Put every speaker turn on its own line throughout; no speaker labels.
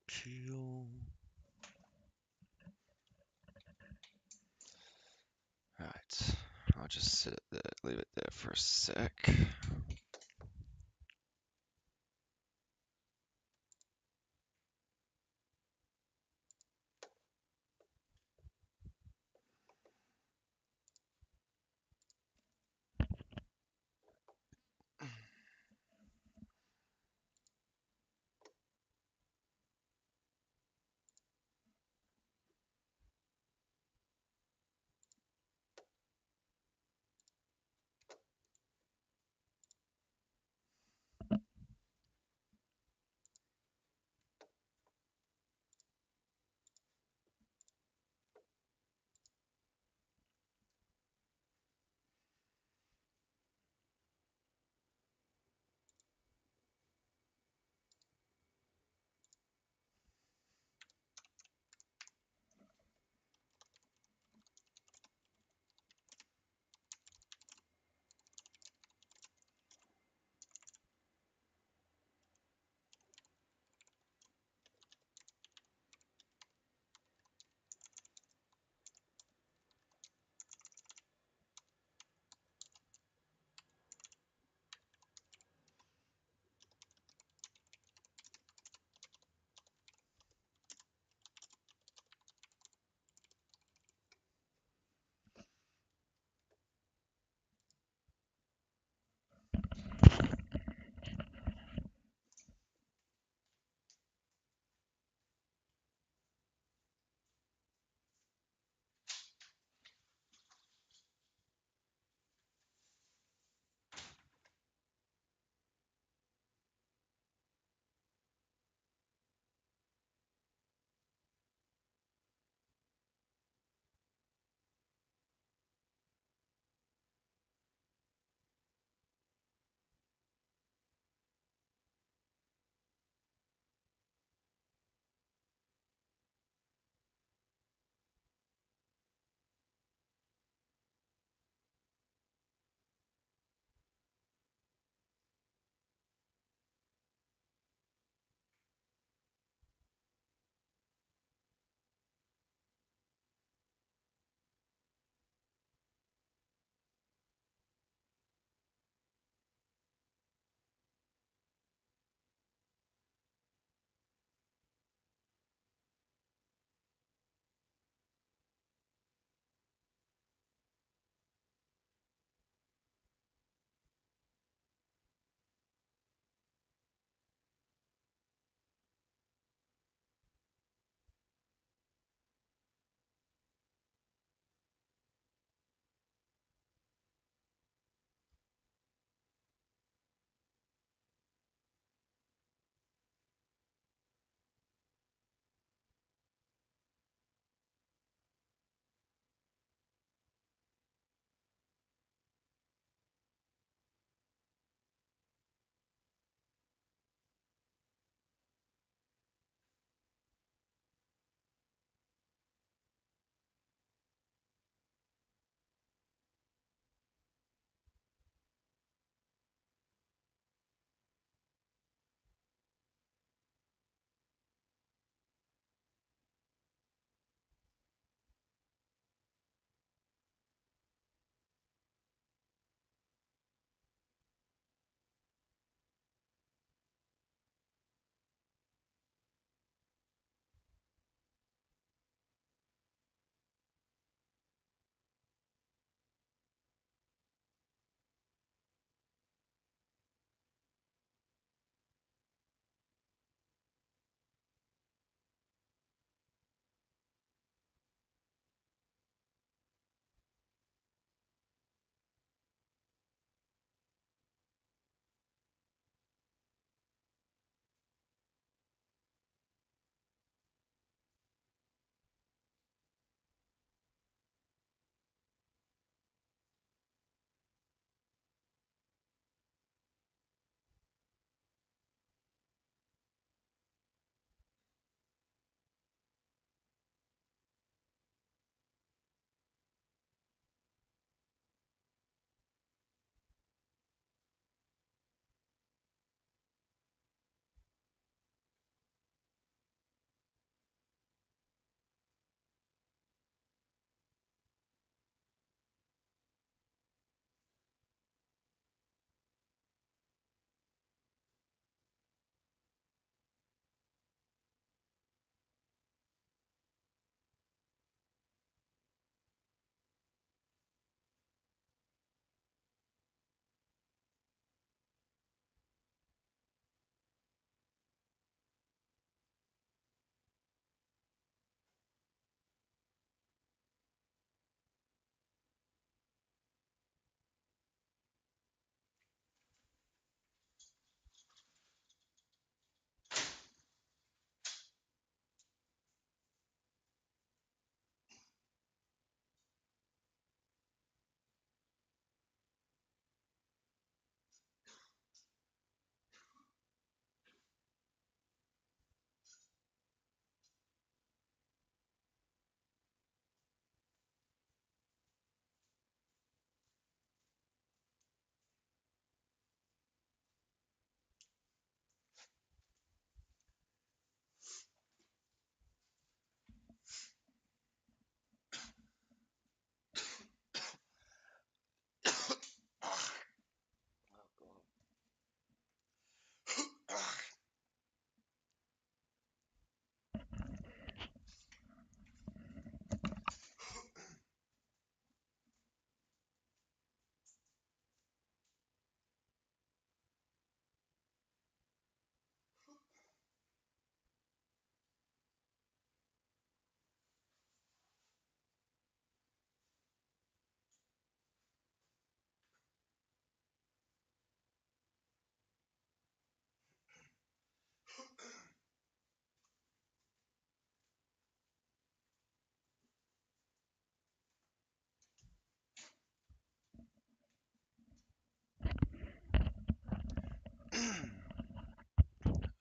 Kill. Alright, I'll just leave it there for a sec.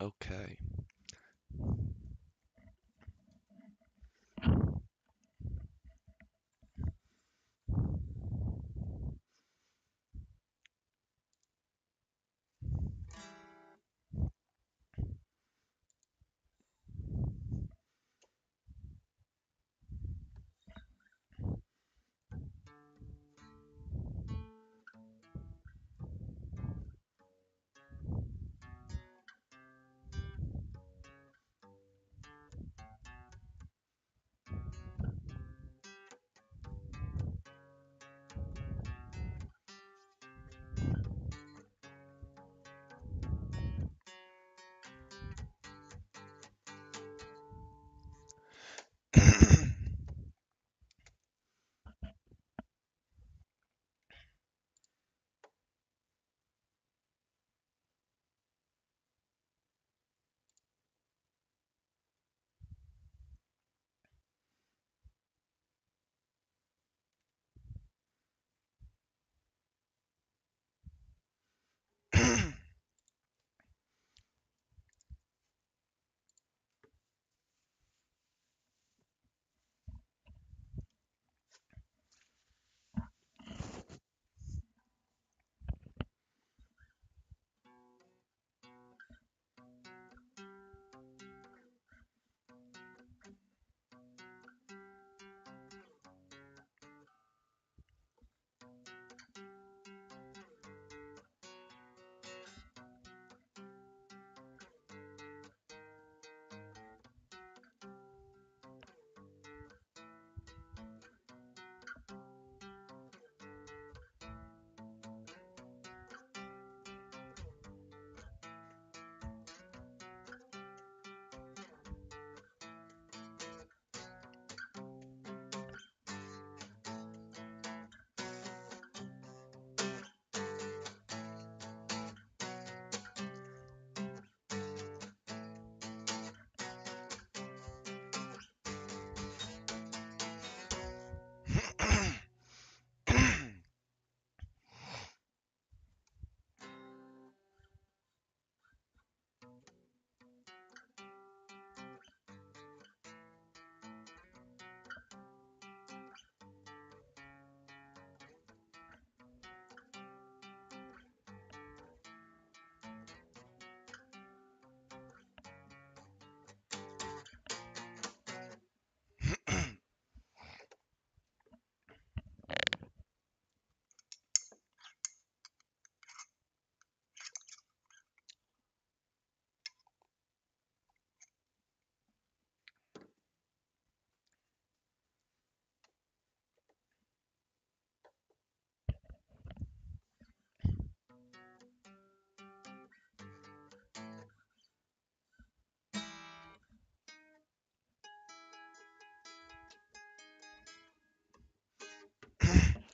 Okay.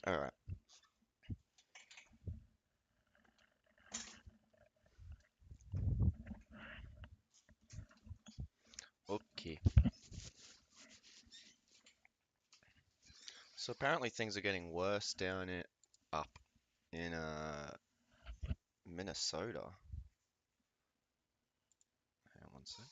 All right. Okay. So apparently things are getting worse down in up in Minnesota. Hang on one sec.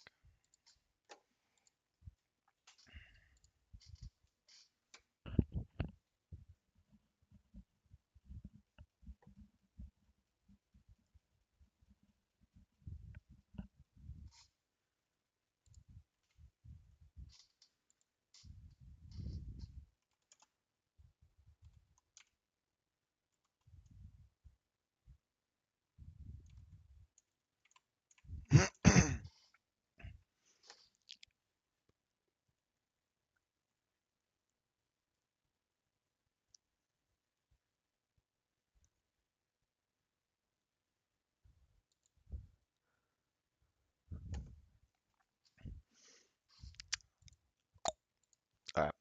All right.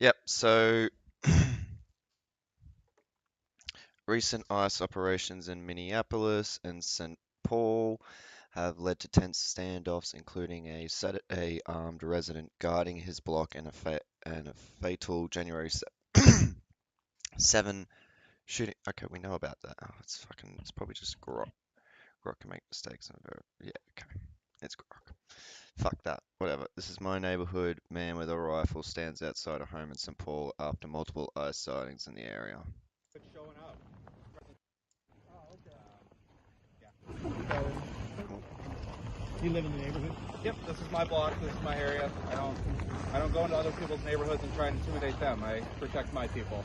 Yep. So recent ICE operations in Minneapolis and St. Paul have led to tense standoffs, including a armed resident guarding his block and a fatal January 7 shooting. Okay, we know about that. Oh, it's probably just Grok can make mistakes. Yeah, okay. It's Grok. Fuck that. Whatever. This is my neighborhood. Man with a rifle stands outside a home in St. Paul after multiple ICE sightings in the area.
It's showing up. Oh, okay. Yeah.
You live in the neighborhood?
Yep, this is my block, this is my area. I don't go into other people's neighborhoods and try and intimidate them. I protect my people.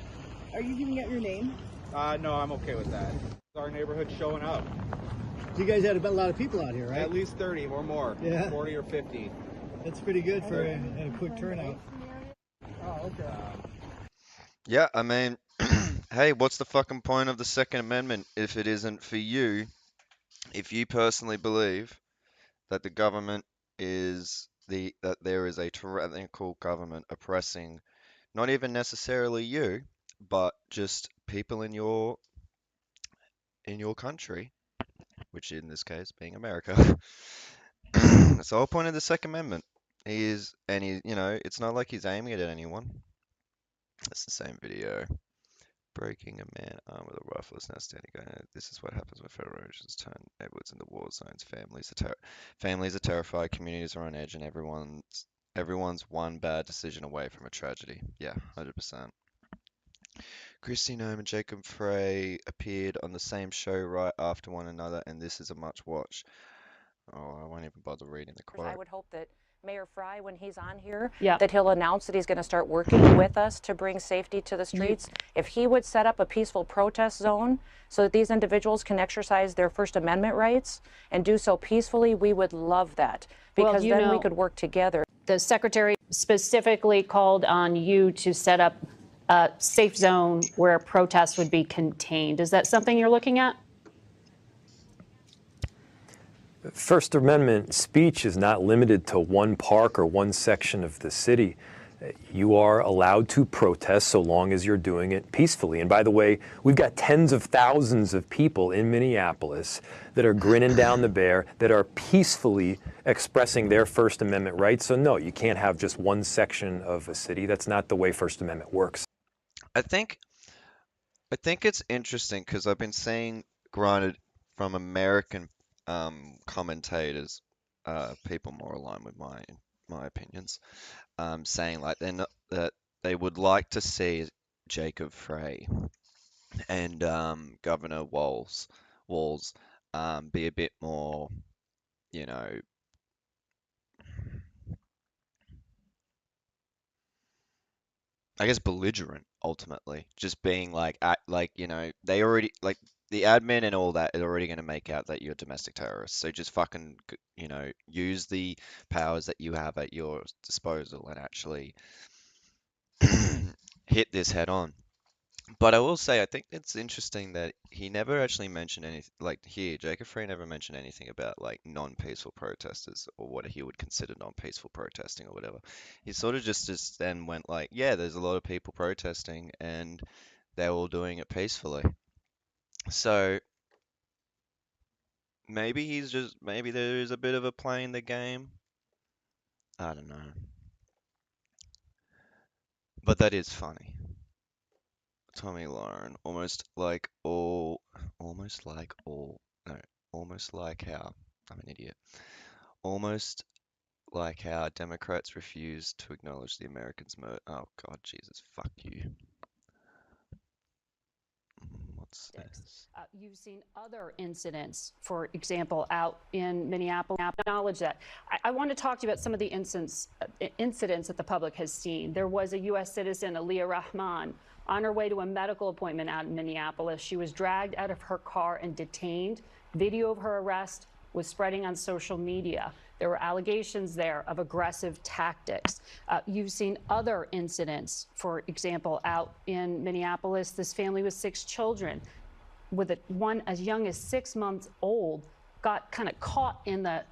Are you giving out your name?
No, I'm okay with that. Our neighborhood's showing up.
You guys had a lot of people out here, right?
At least 30 or more.
Yeah.
40 or 50.
That's pretty good for a quick turnout.
Oh, okay.
Yeah, I mean, hey, what's the fucking point of the Second Amendment if it isn't for you? If you personally believe that the government that there is a tyrannical government oppressing not even necessarily you, but just people in your country, which in this case being America. That's the whole point of the Second Amendment. It's not like he's aiming it at anyone. It's the same video. Breaking a man armed with a rifle is now standing gun. This is what happens when federal agents turn neighborhoods into war zones. Families are terrified, communities are on edge, and everyone's one bad decision away from a tragedy. Yeah, 100%. Christy Nome and Jacob Frey appeared on the same show right after one another, and this is a much watch. Oh, I won't even bother reading the quote.
I would hope that Mayor Fry, when he's on here,
Yeah.
that he'll announce that he's going to start working with us to bring safety to the streets. If he would set up a peaceful protest zone so that these individuals can exercise their First Amendment rights and do so peacefully, we would love that, because then we could work together.
The secretary specifically called on you to set up a safe zone where protests would be contained. Is that something you're looking at?
First Amendment speech is not limited to one park or one section of the city. You are allowed to protest so long as you're doing it peacefully. And by the way, we've got tens of thousands of people in Minneapolis that are grinning down the bear, that are peacefully expressing their First Amendment rights. So no, you can't have just one section of a city. That's not the way First Amendment works.
I think it's interesting because I've been seeing, granted, from American commentators, people more aligned with my opinions, saying like that they would like to see Jacob Frey and Governor Walz be a bit more, you know, I guess belligerent ultimately, just being like they already like the admin and all that is already going to make out that you're domestic terrorists. So just fucking use the powers that you have at your disposal and actually hit this head on. But I will say, I think it's interesting that he never actually mentioned anything, like here, Jacob Frey never mentioned anything about like non-peaceful protesters or what he would consider non-peaceful protesting or whatever. He sort of just then went like, yeah, there's a lot of people protesting and they're all doing it peacefully. So maybe maybe there is a bit of a playing the game. I don't know. But that is funny. Tommy Lauren, almost like how, I'm an idiot. Almost like how Democrats refuse to acknowledge the Americans' murder. Oh God, Jesus, fuck you. What's this?
You've seen other incidents, for example, out in Minneapolis. Acknowledge that. I want to talk to you about some of the incidents that the public has seen. There was a U.S. citizen, Aliyah Rahman, on her way to a medical appointment out in Minneapolis. She was dragged out of her car and detained. Video of her arrest was spreading on social media. There were allegations there of aggressive tactics. You've seen other incidents, for example, out in Minneapolis. This family with 6 children, with one as young as 6 months old, got kind of caught in the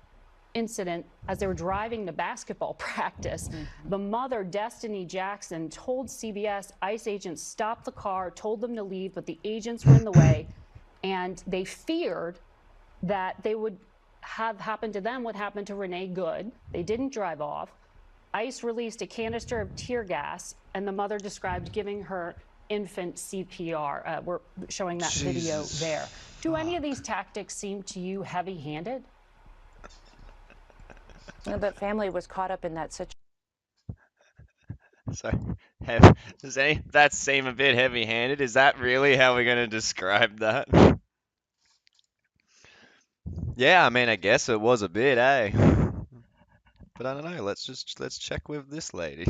incident as they were driving to basketball practice. The mother, Destiny Jackson, told CBS ICE agents stopped the car, told them to leave, but the agents were in the way, and they feared that they would have happened to them what happened to Renee Good. They didn't drive off. ICE released a canister of tear gas, and the mother described giving her infant CPR. We're showing that video there. Do any of these tactics seem to you heavy-handed?
But family was caught up in that situation.
So, does any that seem a bit heavy-handed? Is that really how we're going to describe that? Yeah, I mean, I guess it was a bit, eh? But I don't know. Let's check with this lady.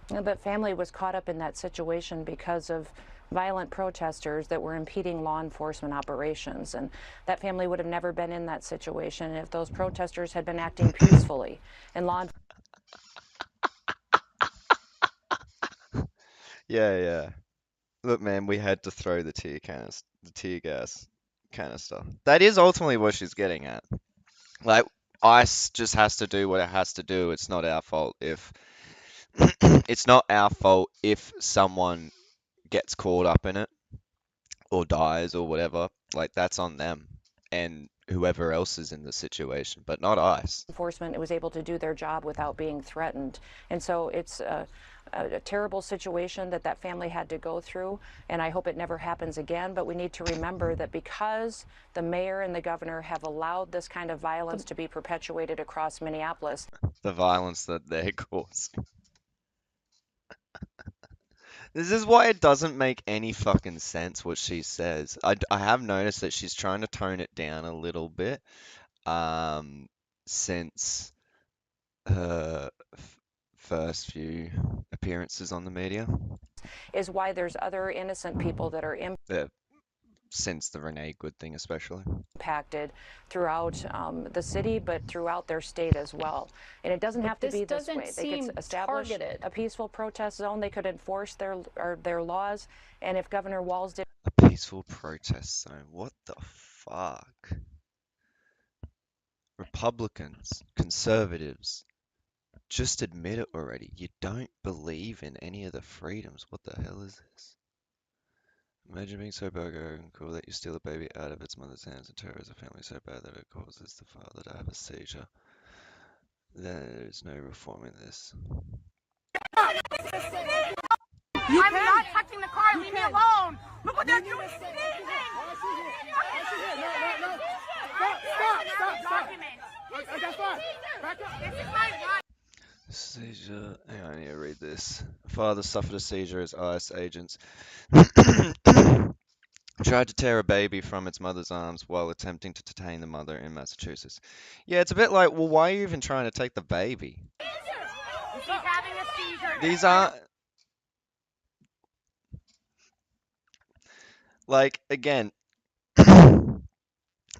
But family was caught up in that situation because of violent protesters that were impeding law enforcement operations. And that family would have never been in that situation if those protesters had been acting peacefully. And law
Yeah, yeah. Look, man, we had to throw the tear gas canister. That is ultimately what she's getting at. Like, ICE just has to do what it has to do. It's not our fault if it's not our fault if someone gets caught up in it or dies or whatever. Like, that's on them and whoever else is in the situation, but not ICE.
enforcement was able to do their job without being threatened. And so it's a terrible situation that that family had to go through, and I hope it never happens again. But we need to remember that because the mayor and the governor have allowed this kind of violence to be perpetuated across Minneapolis,
The violence that they're causing. This is why it doesn't make any fucking sense what she says. I have noticed that she's trying to tone it down a little bit, since her first few appearances on the media.
is why there's other innocent people that are
Uh, since the Renee Good thing, especially.
impacted throughout the city, but throughout their state as well. And it doesn't have to be this way. They could establish
targeted.
a peaceful protest zone. They could enforce their laws. And if Governor Walz did
A peaceful protest zone. What the fuck? Republicans, conservatives, just admit it already. You don't believe in any of the freedoms. What the hell is this? Imagine being so burger and cool that you steal a baby out of its mother's hands and terrorize a family so bad that it causes the father to have a seizure. There is no reforming this.
I'm not touching the car. Leave me alone. Look what they're doing. Stop. That's fine. Back up. This is my right.
Seizure. Hang on, I need to read this. Father suffered a seizure as ICE agents tried to tear a baby from its mother's arms while attempting to detain the mother in Massachusetts. Yeah, it's a bit like, well, why are you even trying to take the baby?
She's having a seizure.
These aren't. Like, again,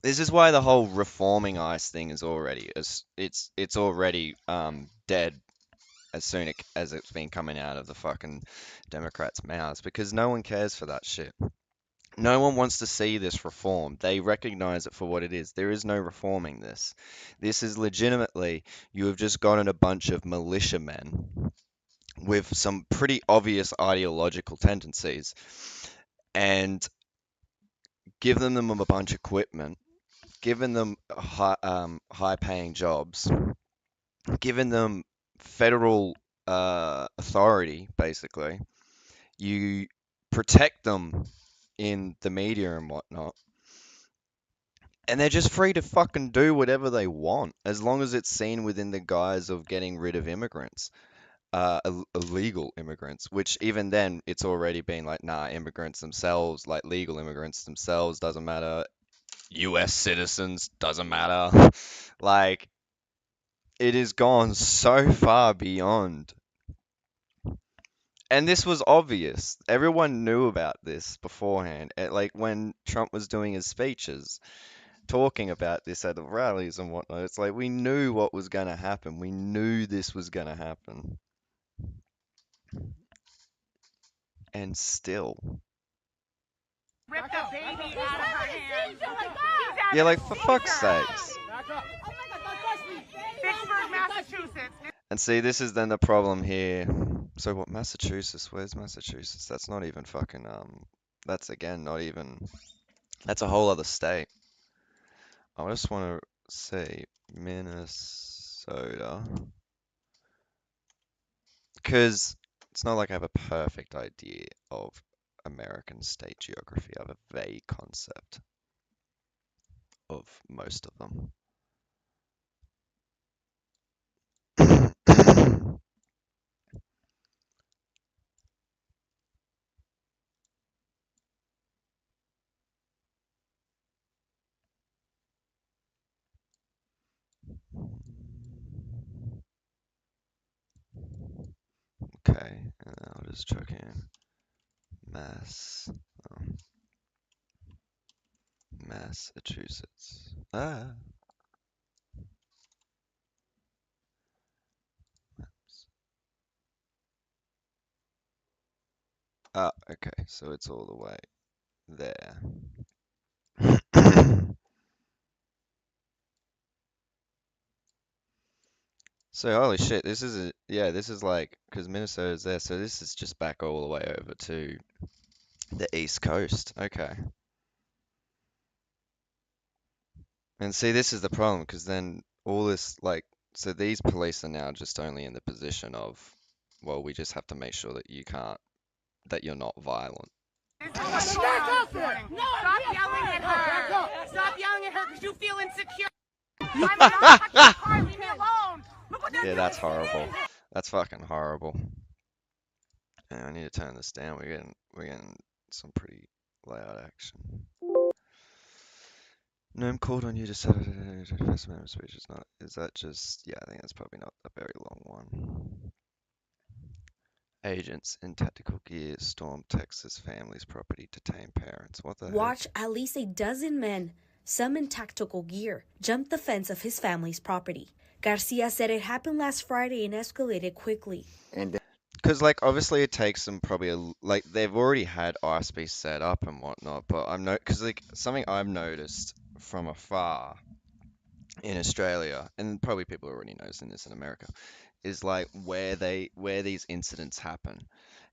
this is why the whole reforming ICE thing is already it's already dead as soon as it's been coming out of the fucking Democrats' mouths, because no one cares for that shit. No one wants to see this reform. They recognize it for what it is. There is no reforming this. This is legitimately, you have just gotten a bunch of militiamen with some pretty obvious ideological tendencies and given them a bunch of equipment, given them high-paying jobs, given them federal authority, basically. You protect them in the media and whatnot, and they're just free to fucking do whatever they want, as long as it's seen within the guise of getting rid of immigrants, illegal immigrants, which even then, it's already been like, nah, immigrants themselves, like legal immigrants themselves, doesn't matter. US citizens, doesn't matter. Like, it has gone so far beyond. And this was obvious. Everyone knew about this beforehand. Like when Trump was doing his speeches, talking about this at the rallies and whatnot, it's like we knew what was going to happen. We knew this was going to happen. And still.
Rip the baby out of her hands.
Yeah, like for fuck's sakes.
Pittsburgh, Massachusetts.
And see, this is then the problem here. So what, Massachusetts? Where's Massachusetts? That's not even fucking, that's again not even, that's a whole other state. I just want to say Minnesota. Because it's not like I have a perfect idea of American state geography. I have a vague concept of most of them. Okay, I'll just chuck in oh, Massachusetts. Okay, so it's all the way there. So holy shit, this is this is like, because Minnesota's there, so this is just back all the way over to the East Coast. Okay. And see, this is the problem, because then all this, like, so these police are now just only in the position of, well, we just have to make sure that that you're not violent.
Stop yelling at her. Stop yelling at her because you feel insecure. I'm not touching the car. Leave me alone. Look what they're
Yeah,
doing
that's
to me.
horrible. That's fucking horrible. And I need to turn this down. We're getting some pretty loud action. No, I'm called on you to Saturday. First Amendment speech is not. Is that just? Yeah, I think that's probably not a very long one. Agents in tactical gear storm Texas family's property, detain parents. What the heck?
Watch at least a dozen men, some in tactical gear, jump the fence of his family's property. Garcia said it happened last Friday and escalated quickly.
Because, like, obviously it takes them probably like they've already had ISP set up and whatnot, but because like something I've noticed from afar in Australia, and probably people are already noticing this in America, is like where these incidents happen.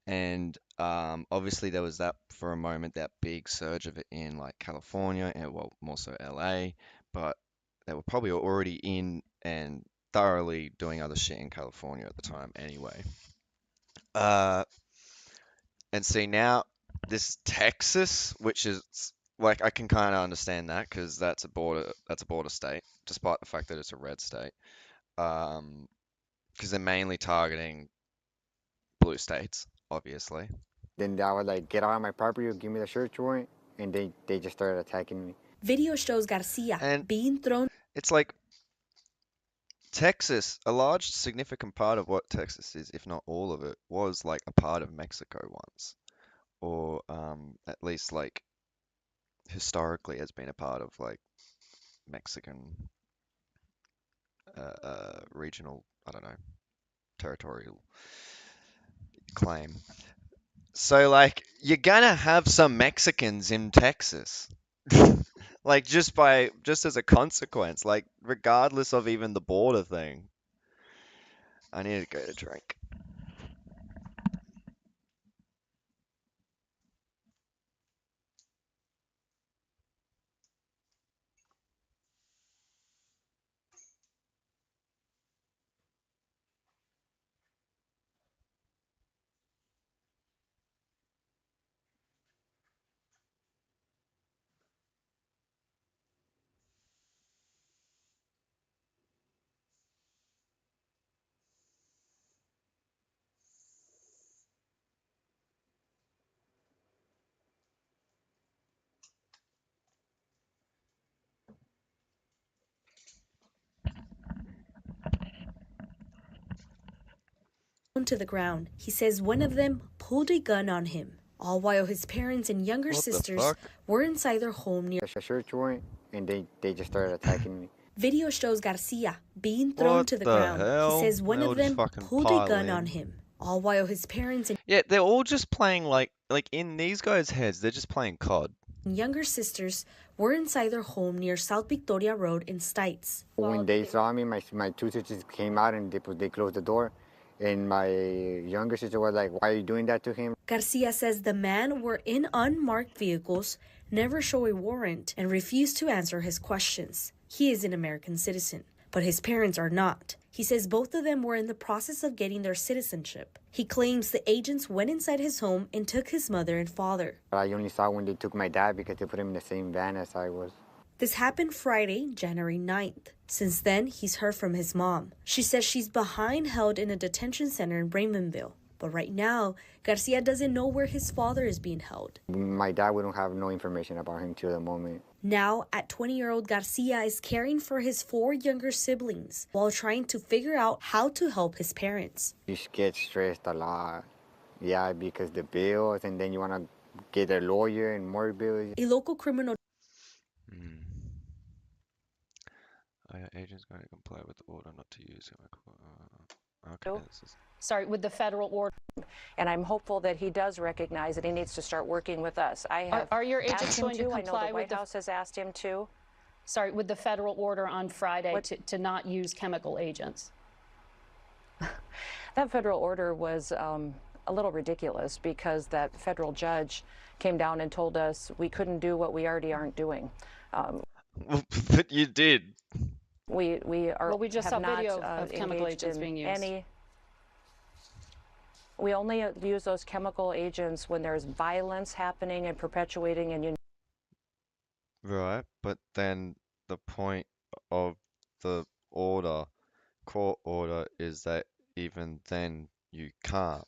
And obviously there was that for a moment, that big surge of it in like California and, well, more so LA, but they were probably already in and thoroughly doing other shit in California at the time anyway. And see now this Texas, which is like, I can kind of understand that because that's a border state, despite the fact that it's a red state. Because they're mainly targeting blue states, obviously.
Then I was like, get out of my property or give me the search warrant. And they just started attacking me.
Video shows Garcia
And
being thrown.
it's like Texas, a large significant part of what Texas is, if not all of it, was like a part of Mexico once, or at least like historically has been a part of like Mexican regional, I don't know, territorial claim. So like you're gonna have some Mexicans in Texas. Like just as a consequence, like regardless of even the border thing. I need to go to drink.
To the ground. He says one of them pulled a gun on him, all while his parents and younger
What the
sisters
fuck?
were inside their home near.
A search warrant, and they just started attacking me.
Video shows Garcia being thrown
What
to the
the
ground.
hell?
He says one
They all
of
just
them
fucking
pulled a
pile
gun
in.
on him, all while his parents and
Yeah, they're all just playing like in these guys' heads, they're just playing COD.
younger sisters were inside their home near South Victoria Road in Stites.
When they saw me, my two sisters came out and they closed the door. And my younger sister was like, why are you doing that to him?
Garcia says the men were in unmarked vehicles, never show a warrant, and refused to answer his questions. He is an American citizen. but his parents are not. He says both of them were in the process of getting their citizenship. He claims the agents went inside his home and took his mother and father.
I only saw when they took my dad because they put him in the same van as I was.
This happened Friday, January 9th. Since then, he's heard from his mom. She says she's behind held in a detention center in Raymondville. But right now, Garcia doesn't know where his father is being held.
My dad, we don't have no information about him till the moment.
Now, at 20-year-old Garcia is caring for his 4 younger siblings while trying to figure out how to help his parents.
You get stressed a lot. Yeah, because the bills, and then you want to get a lawyer and more bills.
A local criminal
Agents going to comply with the order not to use okay,
Sorry, with the federal order.
And I'm hopeful that he does recognize that he needs to start working with us. I have
Are your agents
asked him
going to
I know
comply
the
with
White House has asked him to.
Sorry, with the federal order on Friday to not use chemical agents?
That federal order was a little ridiculous because that federal judge came down and told us we couldn't do what we already aren't doing.
But you did.
We are.
Well, we just
have
saw
not,
video of chemical agents being used.
We only use those chemical agents when there's violence happening and perpetuating, and
Right, but then the point of the court order, is that even then you can't.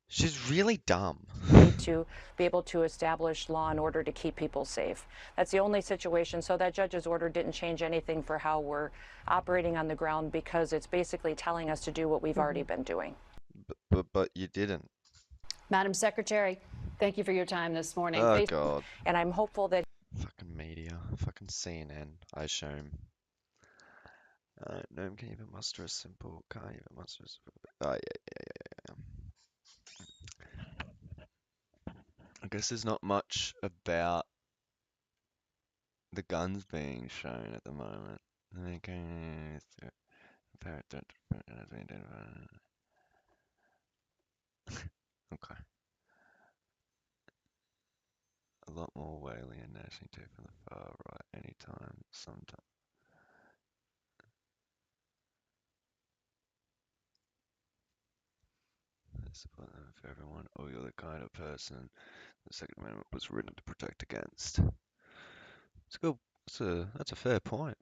She's really dumb.
need to be able to establish law and order to keep people safe. That's the only situation. So that judge's order didn't change anything for how we're operating on the ground because it's basically telling us to do what we've already been doing.
But you didn't.
Madam Secretary, thank you for your time this morning.
Oh, God.
And I'm hopeful that
Fucking media. Fucking CNN. I show him. No, can you even muster a simple? Can't even muster a simple. Oh, yeah. I guess there's not much about the guns being shown at the moment. Okay. A lot more wailing and gnashing teeth from the far right anytime, sometime. Discipline for everyone, or you're the kind of person the Second Amendment was written to protect against. It's good. That's a fair point.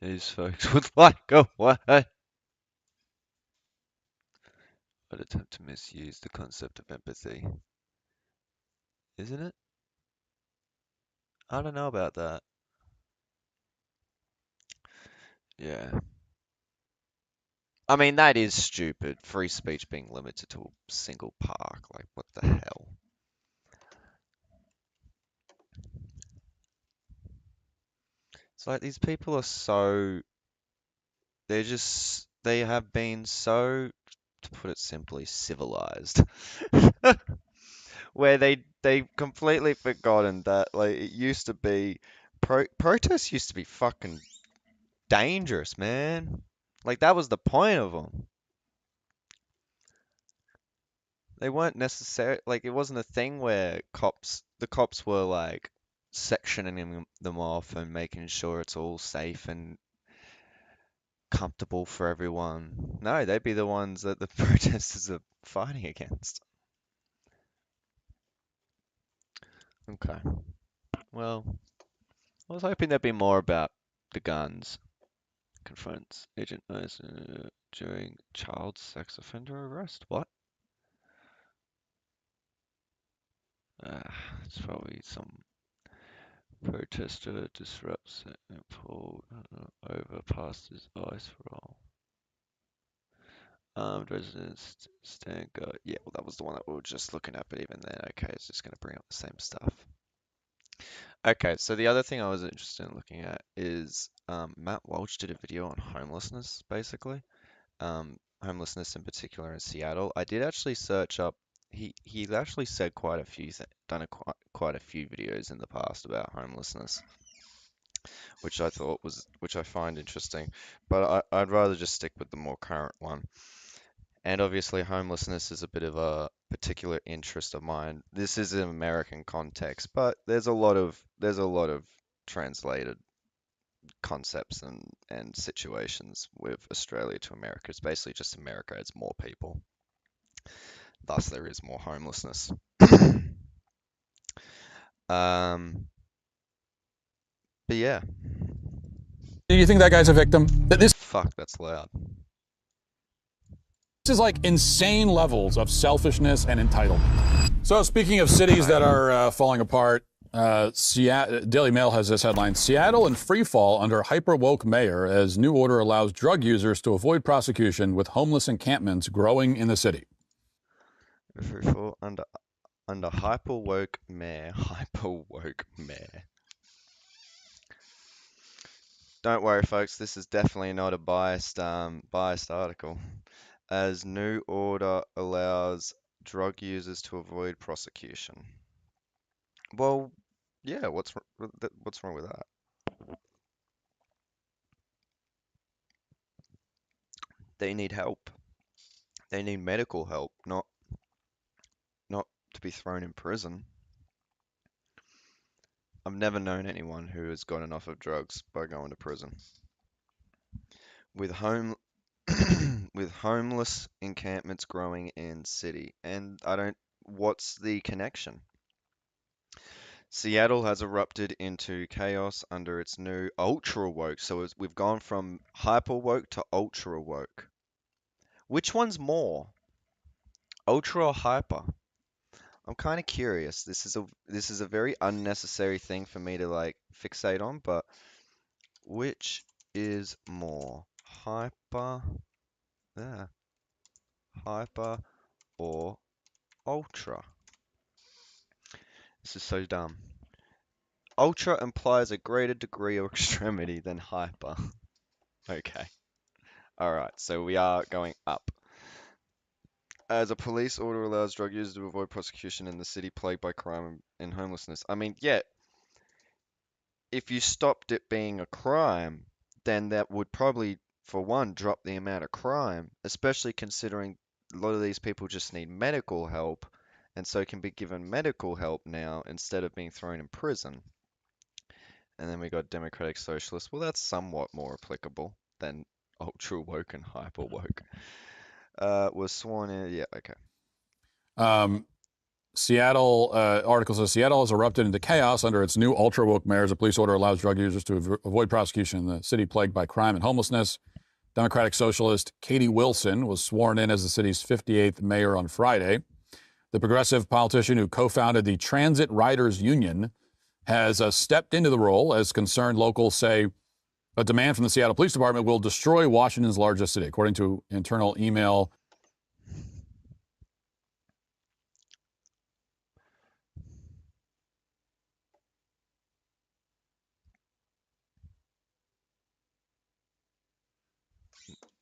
These folks would like away. I'd attempt to misuse the concept of empathy. Isn't it? I don't know about that. Yeah. I mean, that is stupid. Free speech being limited to a single park. Like, what the hell? It's like these people are so. They have been so, to put it simply, civilized. Where they've completely forgotten that, like, it used to be. Protests used to be fucking dangerous, man. Like, that was the point of them. They weren't necessary, like, it wasn't a thing where the cops were like sectioning them off and making sure it's all safe and comfortable for everyone. No, they'd be the ones that the protesters are fighting against. Okay. Well, I was hoping there'd be more about the guns. Confronts Agent Mercer during child sex offender arrest. What? It's probably some protester disrupts and pulled over past his ice roll. Armed residents stand guard. Yeah, well, that was the one that we were just looking at, but even then, okay, it's just going to bring up the same stuff. Okay, so the other thing I was interested in looking at is Matt Walsh did a video on homelessness, basically. Homelessness in particular in Seattle. I did actually search up. He actually said quite a few done quite a few videos in the past about homelessness, which I find interesting. But I'd rather just stick with the more current one. And obviously, homelessness is a bit of a particular interest of mine. This is an American context, but there's a lot of translated concepts and situations with Australia to America. It's basically just America adds more people. Thus, there is more homelessness. Um, but yeah,
Do you think that guy's a victim? This
fuck, that's loud.
is like insane levels of selfishness and entitlement. So speaking of cities that are falling apart, Daily Mail has this headline: Seattle in free fall under hyper-woke mayor as new order allows drug users to avoid prosecution with homeless encampments growing in the city.
Free fall under hyper woke mayor, hyper woke mayor. Don't worry, folks. This is definitely not a biased article. As new order allows drug users to avoid prosecution. Well, yeah. What's wrong with that? They need help. They need medical help, not to be thrown in prison. I've never known anyone who has gotten off of drugs by going to prison. With home with homeless encampments growing in city, and I don't. What's the connection? Seattle has erupted into chaos under its new ultra woke. So we've gone from hyper woke to ultra woke. Which one's more? Ultra or hyper? I'm kind of curious. This is a very unnecessary thing for me to like fixate on, but which is more? Hyper, yeah, hyper or ultra? This is so dumb. Ultra implies a greater degree of extremity than hyper. Okay. Alright, so we are going up. As a police order allows drug users to avoid prosecution in the city plagued by crime and homelessness. I mean, yeah, if you stopped it being a crime, then that would probably, for one, drop the amount of crime, especially considering a lot of these people just need medical help and so can be given medical help now instead of being thrown in prison. And then we got democratic socialists. Well, that's somewhat more applicable than ultra woke and hyper woke. Was sworn in. Yeah, okay.
Seattle article says Seattle has erupted into chaos under its new ultra woke mayor as a police order allows drug users to avoid prosecution in the city plagued by crime and homelessness. Democratic socialist Katie Wilson was sworn in as the city's 58th mayor on Friday. The progressive politician who co-founded the Transit Riders Union has stepped into the role as concerned locals say a demand from the Seattle Police Department will destroy Washington's largest city, according to internal email.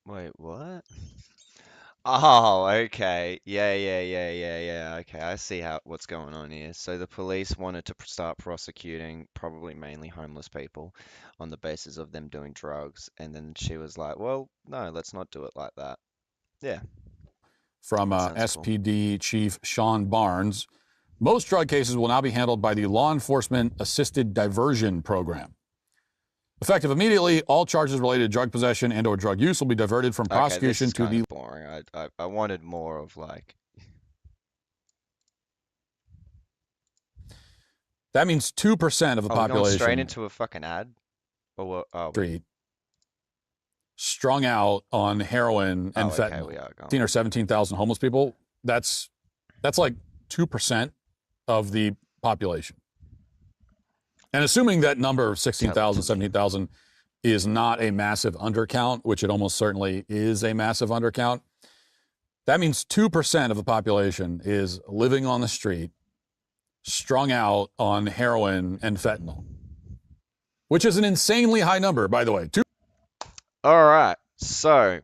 Wait, what? Oh, okay. Yeah. Okay, I see what's going on here. So the police wanted to start prosecuting probably mainly homeless people on the basis of them doing drugs, and then she was like, "Well, no, let's not do it like that." Yeah,
From
sensible.
SPD Chief Sean Barnes, most drug cases will now be handled by the Law Enforcement Assisted Diversion Program. Effective immediately, all charges related to drug possession and/or drug use will be diverted from
Okay, this
prosecution
is
to
kind
the.
of boring. I wanted more of like.
That means 2% of the
Oh, we're going straight
population
into a fucking ad? Or what? Oh,
street strung out on heroin and
okay,
fentanyl.
we are going.
15 or 17,000 homeless people. That's like 2% of the population. And assuming that number of 16,000, 17,000 is not a massive undercount, which it almost certainly is a massive undercount, that means 2% of the population is living on the street, strung out on heroin and fentanyl, which is an insanely high number, by the way.
All right, so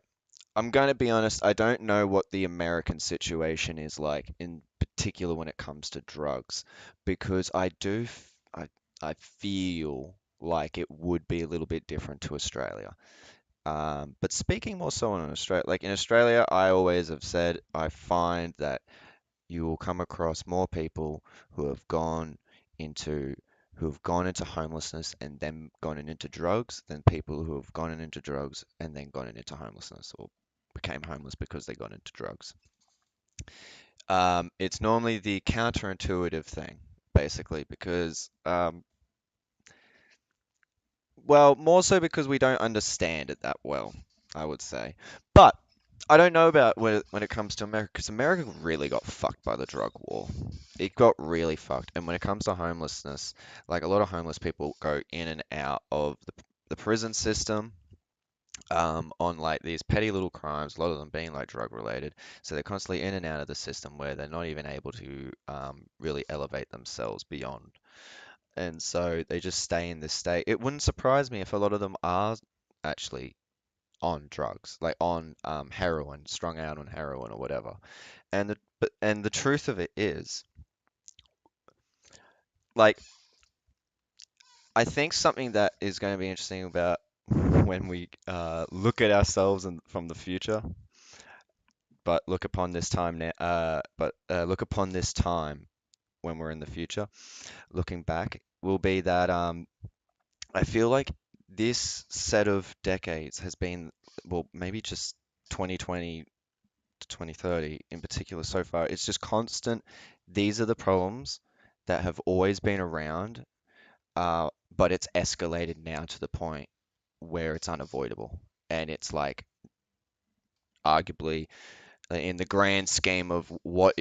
I'm going to be honest, I don't know what the American situation is like, in particular when it comes to drugs, because I feel like it would be a little bit different to Australia. But speaking more so in Australia, like in Australia, I always have said I find that you will come across more people who have gone into homelessness and then gone into drugs than people who have gone into drugs and then gone into homelessness or became homeless because they got into drugs. It's normally the counterintuitive thing, basically, because well, more so because we don't understand it that well, I would say. But I don't know about when it comes to America, because America really got fucked by the drug war. It got really fucked. And when it comes to homelessness, like a lot of homeless people go in and out of the prison system on like these petty little crimes, a lot of them being like drug related. So they're constantly in and out of the system where they're not even able to really elevate themselves beyond. And so they just stay in this state. It wouldn't surprise me if a lot of them are actually on drugs, like on heroin, strung out on heroin or whatever. And the truth of it is, like, I think something that is going to be interesting about when we look at ourselves and from the future, but look upon this time now, look upon this time when we're in the future, looking back, will be that I feel like this set of decades has been, well, maybe just 2020 to 2030 in particular so far. It's just constant. These are the problems that have always been around, but it's escalated now to the point where it's unavoidable. And it's like, arguably, in the grand scheme of why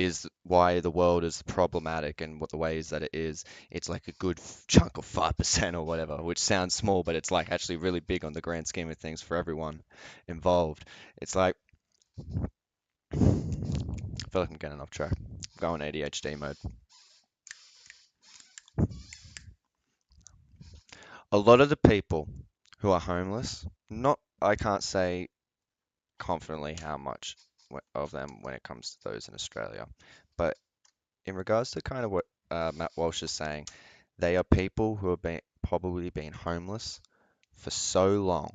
the world is problematic and what the ways that it is, it's like a good chunk of 5% or whatever, which sounds small, but it's like actually really big on the grand scheme of things for everyone involved. It's like, I feel like I'm getting off track. I'm going ADHD mode. A lot of the people who are homeless, not, I can't say confidently how much of them when it comes to those in Australia, but in regards to kind of what Matt Walsh is saying, they are people who have probably been homeless for so long,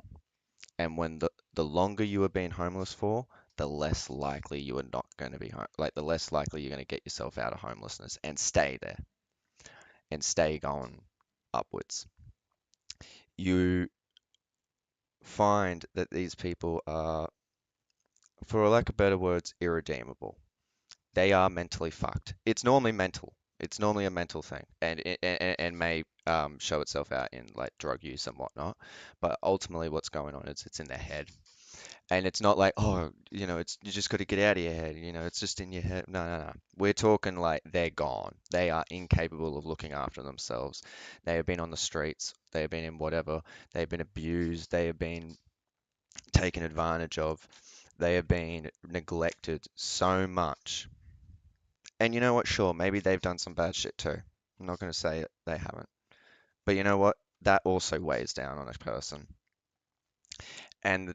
and when the longer you have been homeless for, the less likely you are not going to be like the less likely you're going to get yourself out of homelessness and stay there and stay going upwards. You find that these people are, for lack of better words, irredeemable. They are mentally fucked. It's normally mental. It's normally a mental thing, and may show itself out in like drug use and whatnot. But ultimately, what's going on is it's in their head, and it's not like, oh, it's you just got to get out of your head. It's just in your head. No, no, no. We're talking like they're gone. They are incapable of looking after themselves. They have been on the streets. They have been in whatever. They have been abused. They have been taken advantage of. They have been neglected so much. And you know what? Sure, maybe they've done some bad shit too. I'm not going to say it, they haven't. But you know what? That also weighs down on a person. And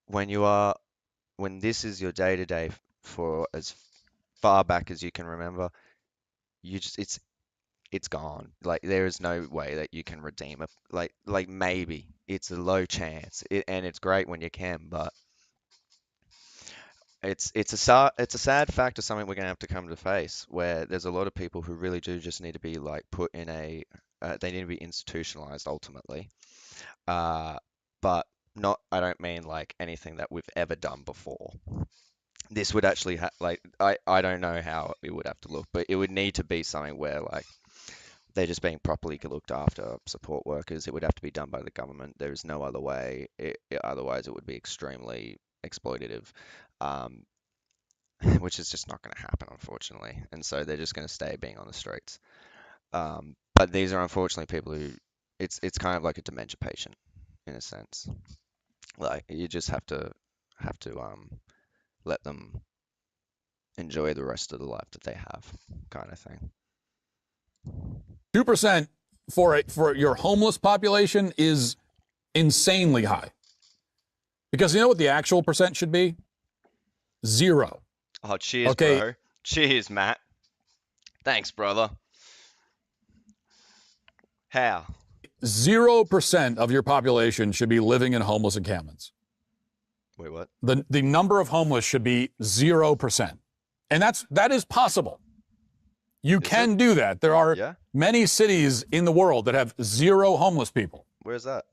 when this is your day to day for as far back as you can remember, it's gone. Like there is no way that you can redeem it. Like maybe it's a low chance. And it's great when you can, but it's a sad fact of something we're going to have to come to face, where there's a lot of people who really do just need to be like put in they need to be institutionalized ultimately. Uh, but not, I don't mean like anything that we've ever done before. This would actually like I don't know how it would have to look, but it would need to be something where like they're just being properly looked after, support workers. It would have to be done by the government. There is no other way. Otherwise, it would be extremely exploitative. Um, which is just not going to happen, unfortunately. And so they're just going to stay being on the streets. But these are unfortunately people who it's kind of like a dementia patient in a sense. Like you just have to let them enjoy the rest of the life that they have, kind of thing.
2% for your homeless population is insanely high. Because you know what the actual percent should be? 0.
Oh, cheers,
okay.
Bro. Cheers, Matt. Thanks, brother. How?
0% of your population should be living in homeless encampments.
Wait, what?
The number of homeless should be 0%. And that is possible. You can do that. There are many cities in the world that have 0 homeless people.
Where's that?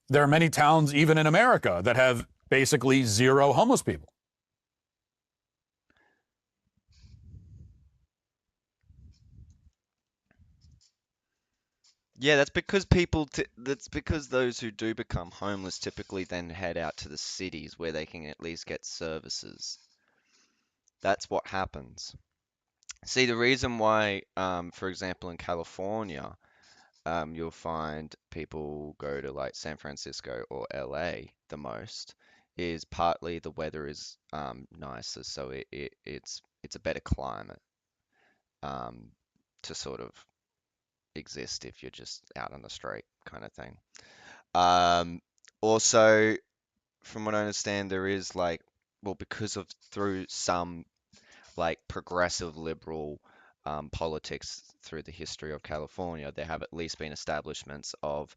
There are many towns, even in America, that have basically 0 homeless people.
Yeah, that's because those who do become homeless typically then head out to the cities where they can at least get services. That's what happens. See, the reason why, for example, in California, you'll find people go to like San Francisco or LA the most is partly the weather is nicer, so it's a better climate um, to sort of exist if you're just out on the street kind of thing. Um, Also, from what I understand, there is like, well, because of through some like progressive liberal politics through the history of California, there have at least been establishments of,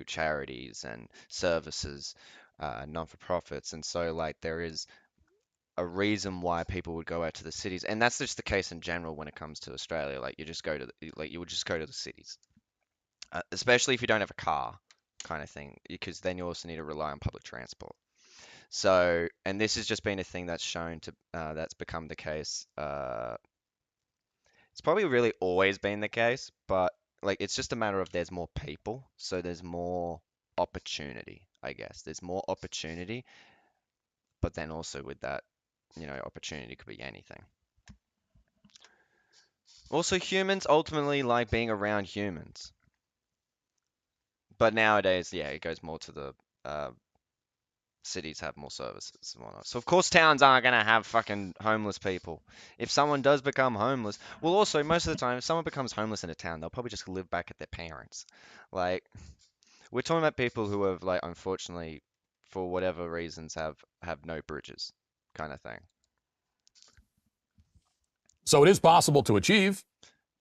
charities and services, non-for-profits, and so like there is a reason why people would go out to the cities, and that's just the case in general when it comes to Australia. Like you would just go to the cities, especially if you don't have a car, kind of thing, because then you also need to rely on public transport. So, and this has just been a thing that's shown to that's become the case. It's probably really always been the case, but like it's just a matter of there's more people, so there's more opportunity, I guess. There's more opportunity, but then also with that, opportunity could be anything. Also, humans ultimately like being around humans. But nowadays, yeah, it goes more to the cities have more services and whatnot. So of course towns aren't gonna have fucking homeless people. If someone does become homeless, well, also most of the time, if someone becomes homeless in a town, they'll probably just live back at their parents. Like we're talking about people who have like unfortunately, for whatever reasons, have no bridges, kind of thing.
So it is possible to achieve.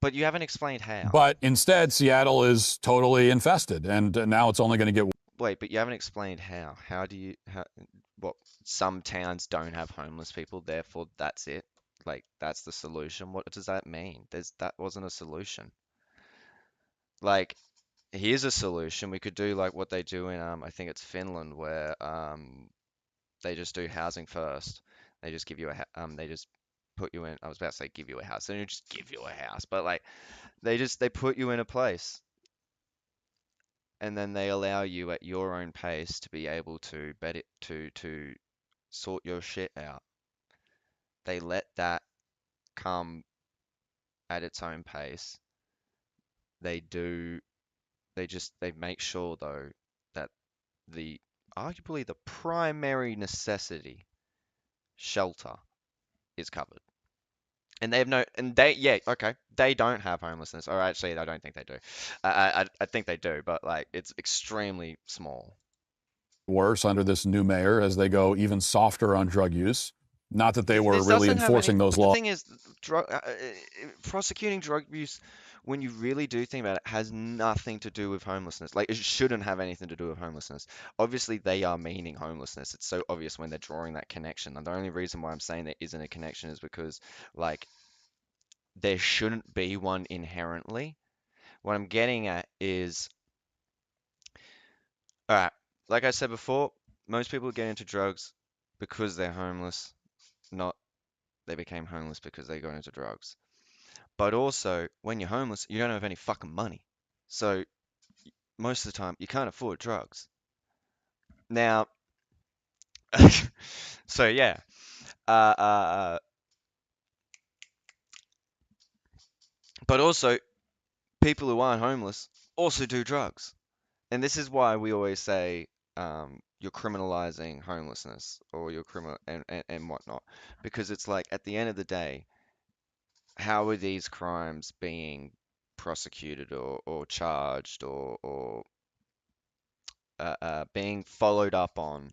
But you haven't explained how.
But instead, Seattle is totally infested, and now it's only going to get.
Wait, but you haven't explained how. What, some towns don't have homeless people, therefore that's it? Like, that's the solution? What does that mean? That wasn't a solution. Like, here's a solution. We could do like what they do in, I think it's Finland, where they just do housing first. They just give you they just put you in, I was about to say give you a house. They don't just give you a house, but like, they put you in a place and then they allow you at your own pace to be able to bet it to sort your shit out. They let that come at its own pace. They do they make sure though that the arguably the primary necessity, shelter, is covered. And they have no, and they, yeah, okay, they don't have homelessness. Or actually, I don't think they do. I think they do, but like it's extremely small.
Worse under this new mayor as they go even softer on drug use. Not that they were
This
really
doesn't have
enforcing
any,
those
but the
laws.
thing is, prosecuting drug use, when you really do think about it, has nothing to do with homelessness. Like, it shouldn't have anything to do with homelessness. Obviously, they are meaning homelessness. It's so obvious when they're drawing that connection. And the only reason why I'm saying there isn't a connection is because, like, there shouldn't be one inherently. What I'm getting at is, all right, like I said before, most people get into drugs because they're homeless, not they became homeless because they got into drugs. But also, when you're homeless, you don't have any fucking money. So most of the time, you can't afford drugs. Now, so yeah, uh, uh, uh, but also, people who aren't homeless also do drugs. And this is why we always say you're criminalizing homelessness or you're criminal and whatnot. Because it's like, at the end of the day, how are these crimes being prosecuted or charged or being followed up on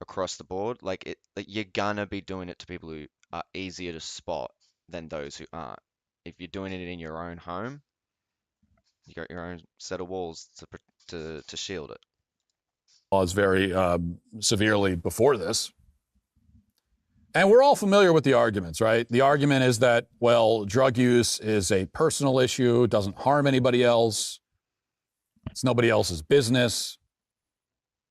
across the board? Like you're gonna be doing it to people who are easier to spot than those who aren't. If you're doing it in your own home, You got your own set of walls to shield it.
Laws very severely before this. And we're all familiar with the arguments, right? The argument is that, well, drug use is a personal issue, doesn't harm anybody else. It's nobody else's business,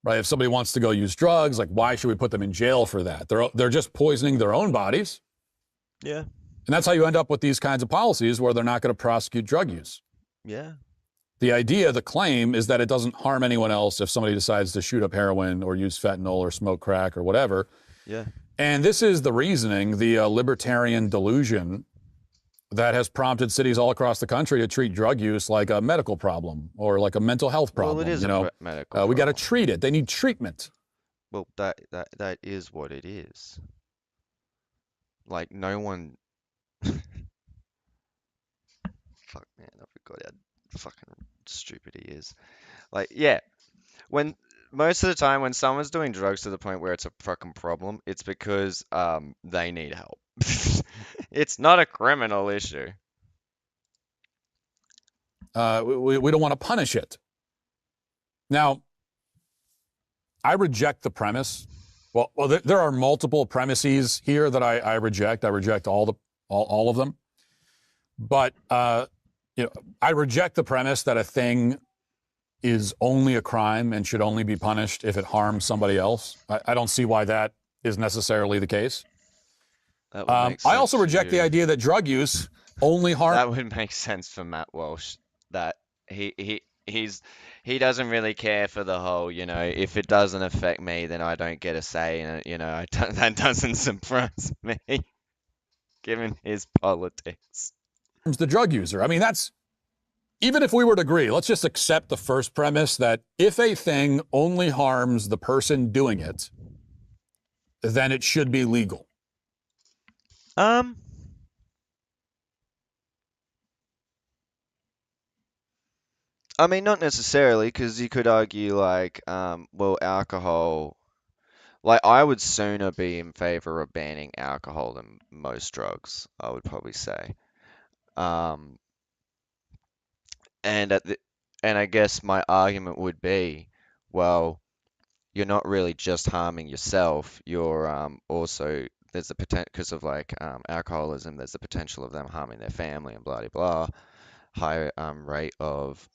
right? If somebody wants to go use drugs, like, why should we put them in jail for that? They're just poisoning their own bodies.
Yeah.
And that's how you end up with these kinds of policies where they're not going to prosecute drug use.
Yeah.
The idea, the claim, is that it doesn't harm anyone else if somebody decides to shoot up heroin or use fentanyl or smoke crack or whatever.
Yeah.
And this is the reasoning, the libertarian delusion that has prompted cities all across the country to treat drug use like a medical problem or like a mental health problem.
Well, it is medical
we got to
problem.
treat it. They need treatment.
Well, that is what it is. Like, no one. Fuck, man, I forgot how fucking stupid he is. Like, yeah, when most of the time when someone's doing drugs to the point where it's a fucking problem, it's because they need help. It's not a criminal issue.
We don't want to punish it. Now, I reject the premise. Well, there are multiple premises here that I reject. I reject all of them. But I reject the premise that a thing is only a crime and should only be punished if it harms somebody else. I don't see why that is necessarily the case.
That would make
I also
sense
reject
for
the
you.
idea that drug use only harms.
That would make sense for Matt Walsh. That he doesn't really care for the whole, if it doesn't affect me, then I don't get a say in it. That doesn't surprise me, given his politics.
The drug user. I mean, even if we were to agree, let's just accept the first premise that if a thing only harms the person doing it, then it should be legal.
I mean, not necessarily, because you could argue well, alcohol. Like, I would sooner be in favor of banning alcohol than most drugs, I would probably say. Um, and I guess my argument would be, well, you're not really just harming yourself. You're also there's the potential because of alcoholism. There's the potential of them harming their family and blah blah blah. Higher rate of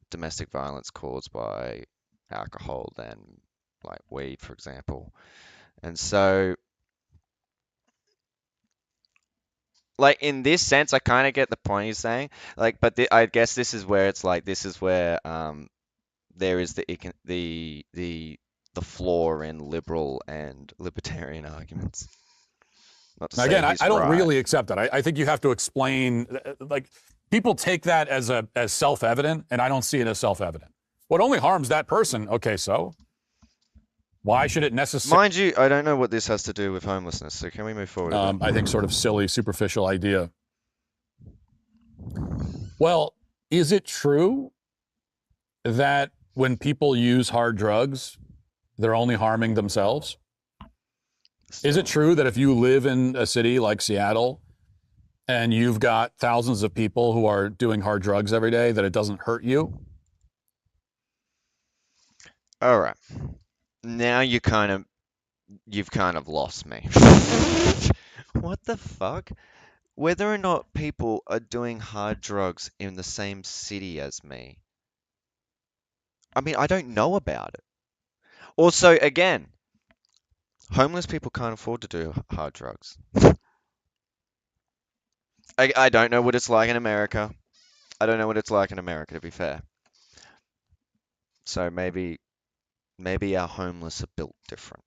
domestic violence caused by alcohol than like weed, for example. And so, like in this sense, I kind of get the point he's saying. Like, but I guess this is where it's like this is where there is the flaw in liberal and libertarian arguments. Not to say
Again,
he's
I don't
right.
really accept that. I think you have to explain, like, people take that as self-evident, and I don't see it as self-evident. What only harms that person? Okay, so why should it necessarily?
Mind you, I don't know what this has to do with homelessness, so can we move forward?
I think sort of silly, superficial idea. Well, is it true that when people use hard drugs, they're only harming themselves? Is it true that if you live in a city like Seattle and you've got thousands of people who are doing hard drugs every day, that it doesn't hurt you?
All right. Now you've kind of lost me. What the fuck? Whether or not people are doing hard drugs in the same city as me. I mean, I don't know about it. Also, again, homeless people can't afford to do hard drugs. I don't know what it's like in America. I don't know what it's like in America, to be fair. So maybe our homeless are built different.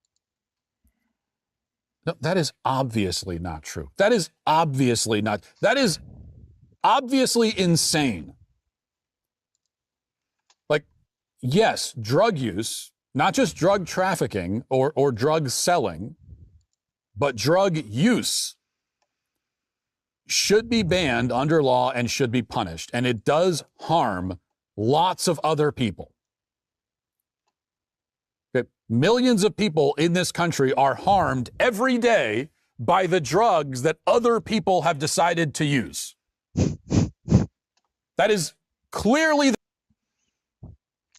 No, that is obviously not true. That is obviously insane. Like, yes, drug use, not just drug trafficking or drug selling, but drug use should be banned under law and should be punished. And it does harm lots of other people. Okay? Millions of people in this country are harmed every day by the drugs that other people have decided to use. That is clearly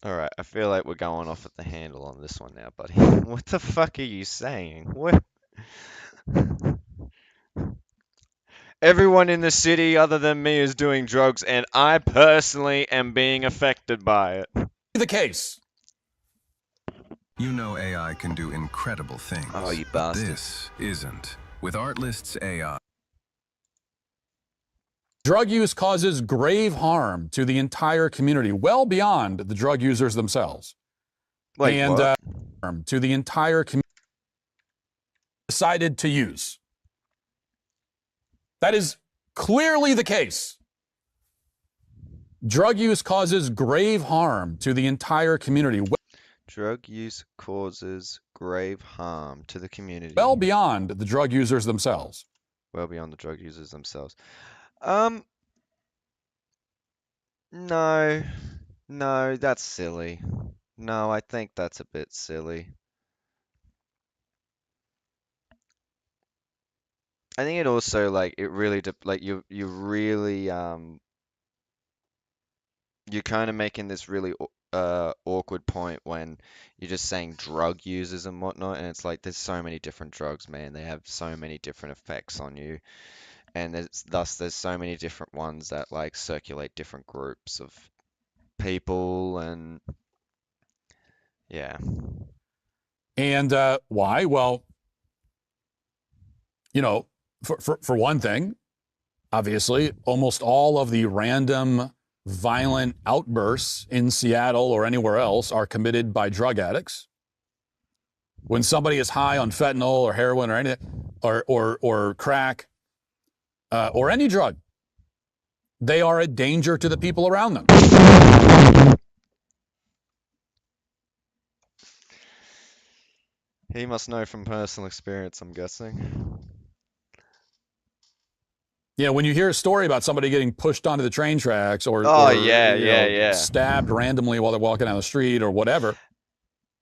All right, I feel like we're going off at the handle on this one now, buddy. What the fuck are you saying? What? Everyone in the city other than me is doing drugs, and I personally am being affected by it.
the case.
You know AI can do incredible things.
Oh, you
but
bastard.
this isn't. With Artlist's AI.
Drug use causes grave harm to the entire community, well beyond the drug users themselves.
Wait,
and
what?
Harm to the entire community decided to use. That is clearly the case. Drug use causes grave harm to the entire community.
Drug use causes grave harm to the community.
Well beyond the drug users themselves.
Well beyond the drug users themselves. No. No, that's silly. No, I think that's a bit silly. I think it also, like, it really, like, you really, you're kind of making this really awkward point when you're just saying drug users and whatnot, and it's like there's so many different drugs, man. They have so many different effects on you, and there's so many different ones that like circulate different groups of people, and yeah.
And why? Well, you know, for one thing, obviously, almost all of the random violent outbursts in Seattle or anywhere else are committed by drug addicts. When somebody is high on fentanyl or heroin or anything, or crack, or any drug, they are a danger to the people around them.
He must know from personal experience, I'm guessing.
Yeah, when you hear a story about somebody getting pushed onto the train tracks or,
yeah.
stabbed randomly while they're walking down the street or whatever.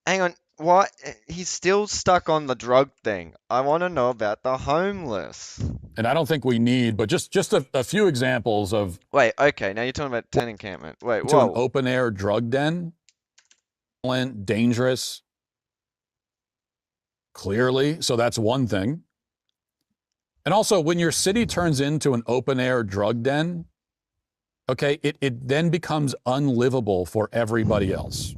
Hang on, what? He's still stuck on the drug thing. I want to know about the homeless.
And I don't think we need, but just a few examples of.
Wait, okay, now you're talking about tent encampment. Wait,
to
whoa.
an open air drug den, dangerous. Clearly, so that's one thing. And also, when your city turns into an open air drug den, okay, it then becomes unlivable for everybody else.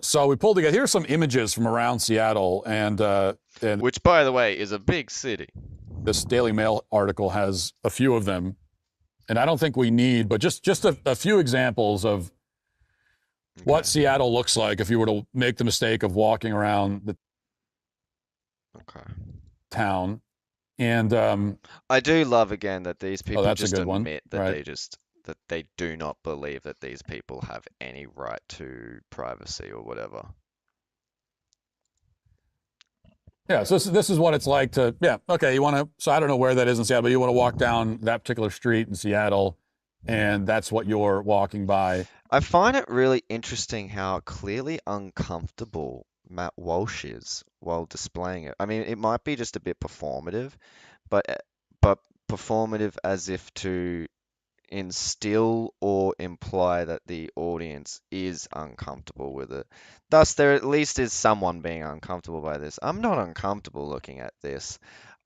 So we pulled together, here's some images from around Seattle, and
which, by the way, is a big city.
This Daily Mail article has a few of them, and I don't think we need, but just a few examples of what Seattle looks like if you were to make the mistake of walking around the town. And
I do love again that these people
that's
just
a good one,
admit that
right?
that they do not believe that these people have any right to privacy or whatever.
Yeah, so this is what it's like to, okay, you want to, so I don't know where that is in Seattle, but you want to walk down that particular street in Seattle, and that's what you're walking by.
I find it really interesting how clearly uncomfortable Matt Walsh is while displaying it. I mean, it might be just a bit performative, but performative as if to instill or imply that the audience is uncomfortable with it. Thus, there at least is someone being uncomfortable by this. I'm not uncomfortable looking at this.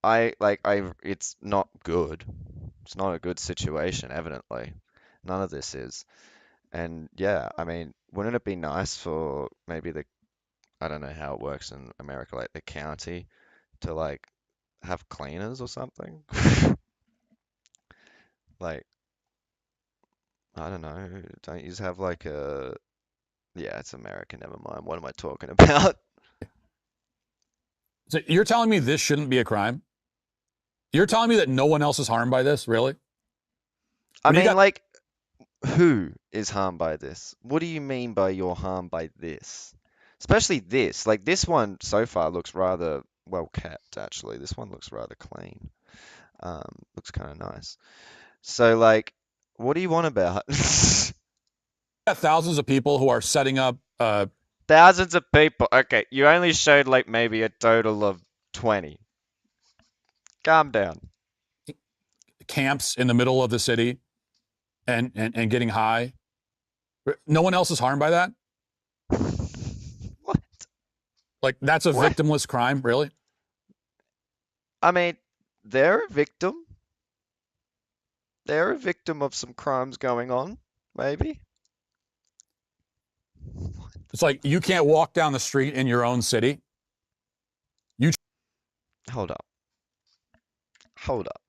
It's not good. It's not a good situation, evidently. None of this is. And yeah, I mean, wouldn't it be nice for maybe I don't know how it works in America, like the county to like have cleaners or something? Like, I don't know, don't you just have like yeah, it's America, never mind. What am I talking about?
So you're telling me this shouldn't be a crime? You're telling me that no one else is harmed by this, really?
I mean, like, who is harmed by this? What do you mean by you're harmed by this? Especially this. Like, this one so far looks rather well kept, actually. This one looks rather clean. Looks kind of nice. So, like, what do you want about?
Thousands of people who are setting up.
Thousands of people. Okay, you only showed, like, maybe a total of 20. Calm down.
Camps in the middle of the city. and getting high. No one else is harmed by that?
What?
Like, that's a victimless crime, really?
I mean, they're a victim. They're a victim of some crimes going on, maybe.
It's like you can't walk down the street in your own city.
Hold up. Hold up.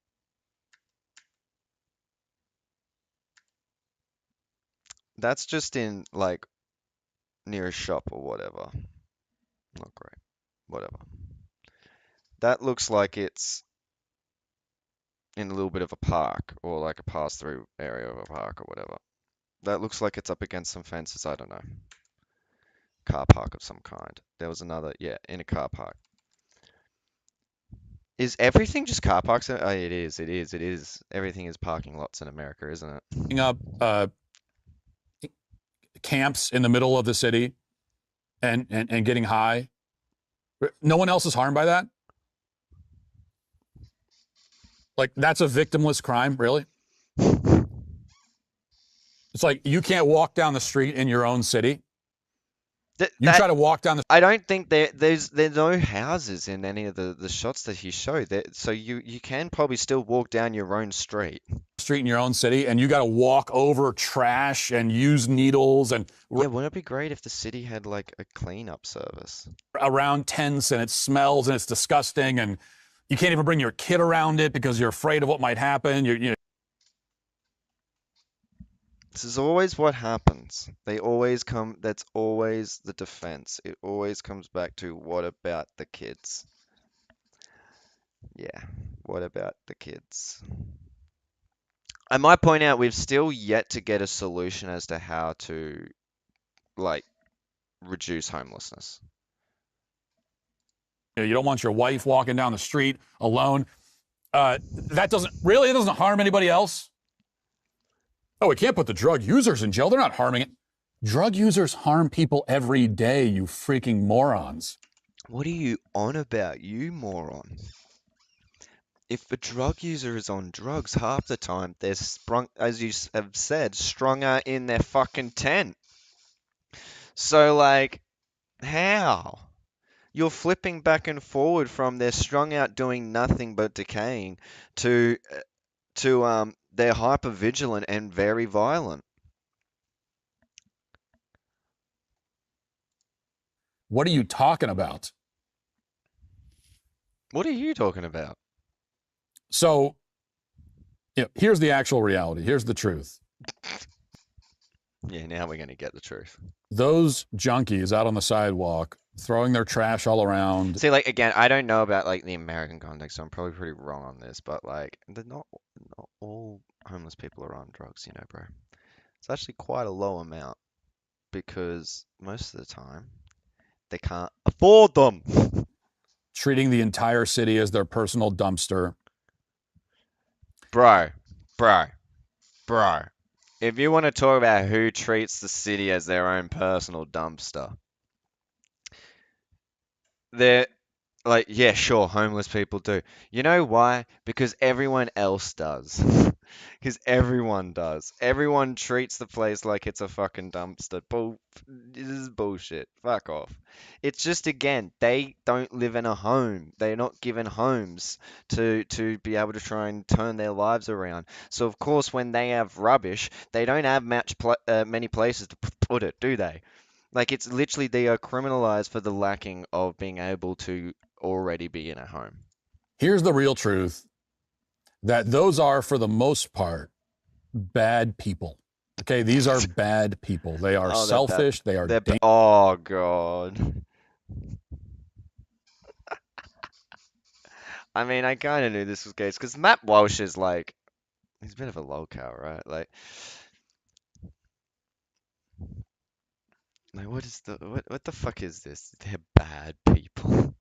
That's just in, like, near a shop or whatever. Not great. Whatever. That looks like it's in a little bit of a park or like a pass-through area of a park or whatever. That looks like it's up against some fences, I don't know. Car park of some kind. There was another, yeah, in a car park. Is everything just car parks? Oh, it is. Everything is parking lots in America, isn't it?
Up camps in the middle of the city and getting high. No one else is harmed by that? Like, that's a victimless crime, really? It's like you can't walk down the street in your own city. You try to walk down the
I don't think there's no houses in any of the shots that he showed. So you can probably still walk down your own street.
Street in your own city, and you got to walk over trash and use needles and
Yeah, wouldn't it be great if the city had like a cleanup service
around tents, and it smells and it's disgusting, and you can't even bring your kid around it because you're afraid of what might happen.
This is always what happens. They always come, that's always the defense. It always comes back to what about the kids? Yeah, what about the kids? I might point out we've still yet to get a solution as to how to, like, reduce homelessness.
You don't want your wife walking down the street alone. That doesn't harm anybody else. Oh, we can't put the drug users in jail. They're not harming it. Drug users harm people every day, you freaking morons.
What are you on about, you moron? If a drug user is on drugs, half the time they're sprung, as you have said, strung out in their fucking tent. So, like, how? You're flipping back and forward from they're strung out doing nothing but decaying to they're hyper vigilant and very violent.
What are you talking about?
What are you talking about?
So, here's the actual reality. Here's the truth.
Yeah, now we're going to get the truth.
Those junkies out on the sidewalk throwing their trash all around.
See, like, again, I don't know about, like, the American context, so I'm probably pretty wrong on this, but, like, not all homeless people are on drugs, you know, bro. It's actually quite a low amount because most of the time they can't afford them.
Treating the entire city as their personal dumpster.
Bro. If you want to talk about who treats the city as their own personal dumpster, they're like, yeah, sure, homeless people do. You know why? Because everyone else does. Because everyone does. Everyone treats the place like it's a fucking dumpster. This is bullshit. Fuck off. It's just, again, they don't live in a home. They're not given homes to be able to try and turn their lives around. So, of course, when they have rubbish, they don't have many places to put it, do they? Like, it's literally they are criminalized for the lacking of being able to already be in a home.
Here's the real truth, that those are, for the most part, bad people. Okay, these are bad people. They are selfish. They are.
Oh, God. I mean, I kind of knew this was the case because Matt Walsh is like, he's a bit of a lolcow, right? Like what the fuck is this? They're bad people.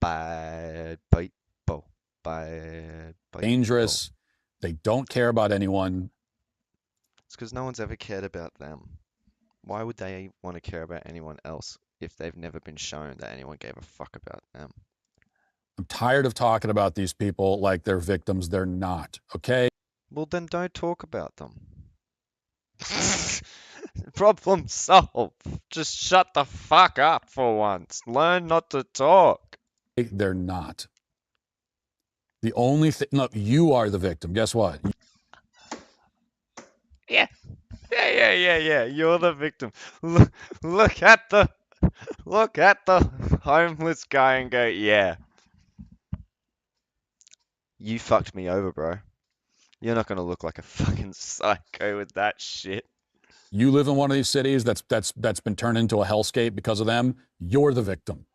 Bad people. Bad people.
Dangerous. They don't care about anyone.
It's because no one's ever cared about them. Why would they want to care about anyone else if they've never been shown that anyone gave a fuck about them?
I'm tired of talking about these people like they're victims. They're not, okay?
Well, then don't talk about them. Problem solved. Just shut the fuck up for once. Learn not to talk.
They're not. The only thing, look, you are the victim. Guess what?
Yeah. Yeah. You're the victim. Look at the homeless guy and go, yeah. You fucked me over, bro. You're not gonna look like a fucking psycho with that shit.
You live in one of these cities that's been turned into a hellscape because of them. You're the victim,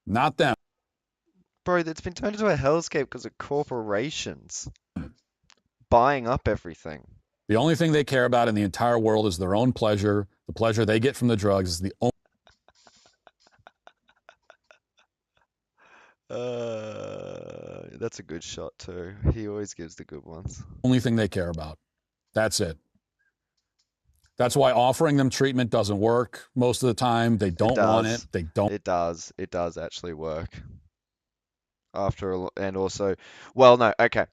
not them.
Bro, that's been turned into a hellscape because of corporations buying up everything.
The only thing they care about in the entire world is their own pleasure. The pleasure they get from the drugs is the
That's a good shot too. He always gives the good ones.
only thing they care about. That's it. That's why offering them treatment doesn't work most of the time. They don't want it. They don't.
It does. It does actually work. And also, well, no, okay.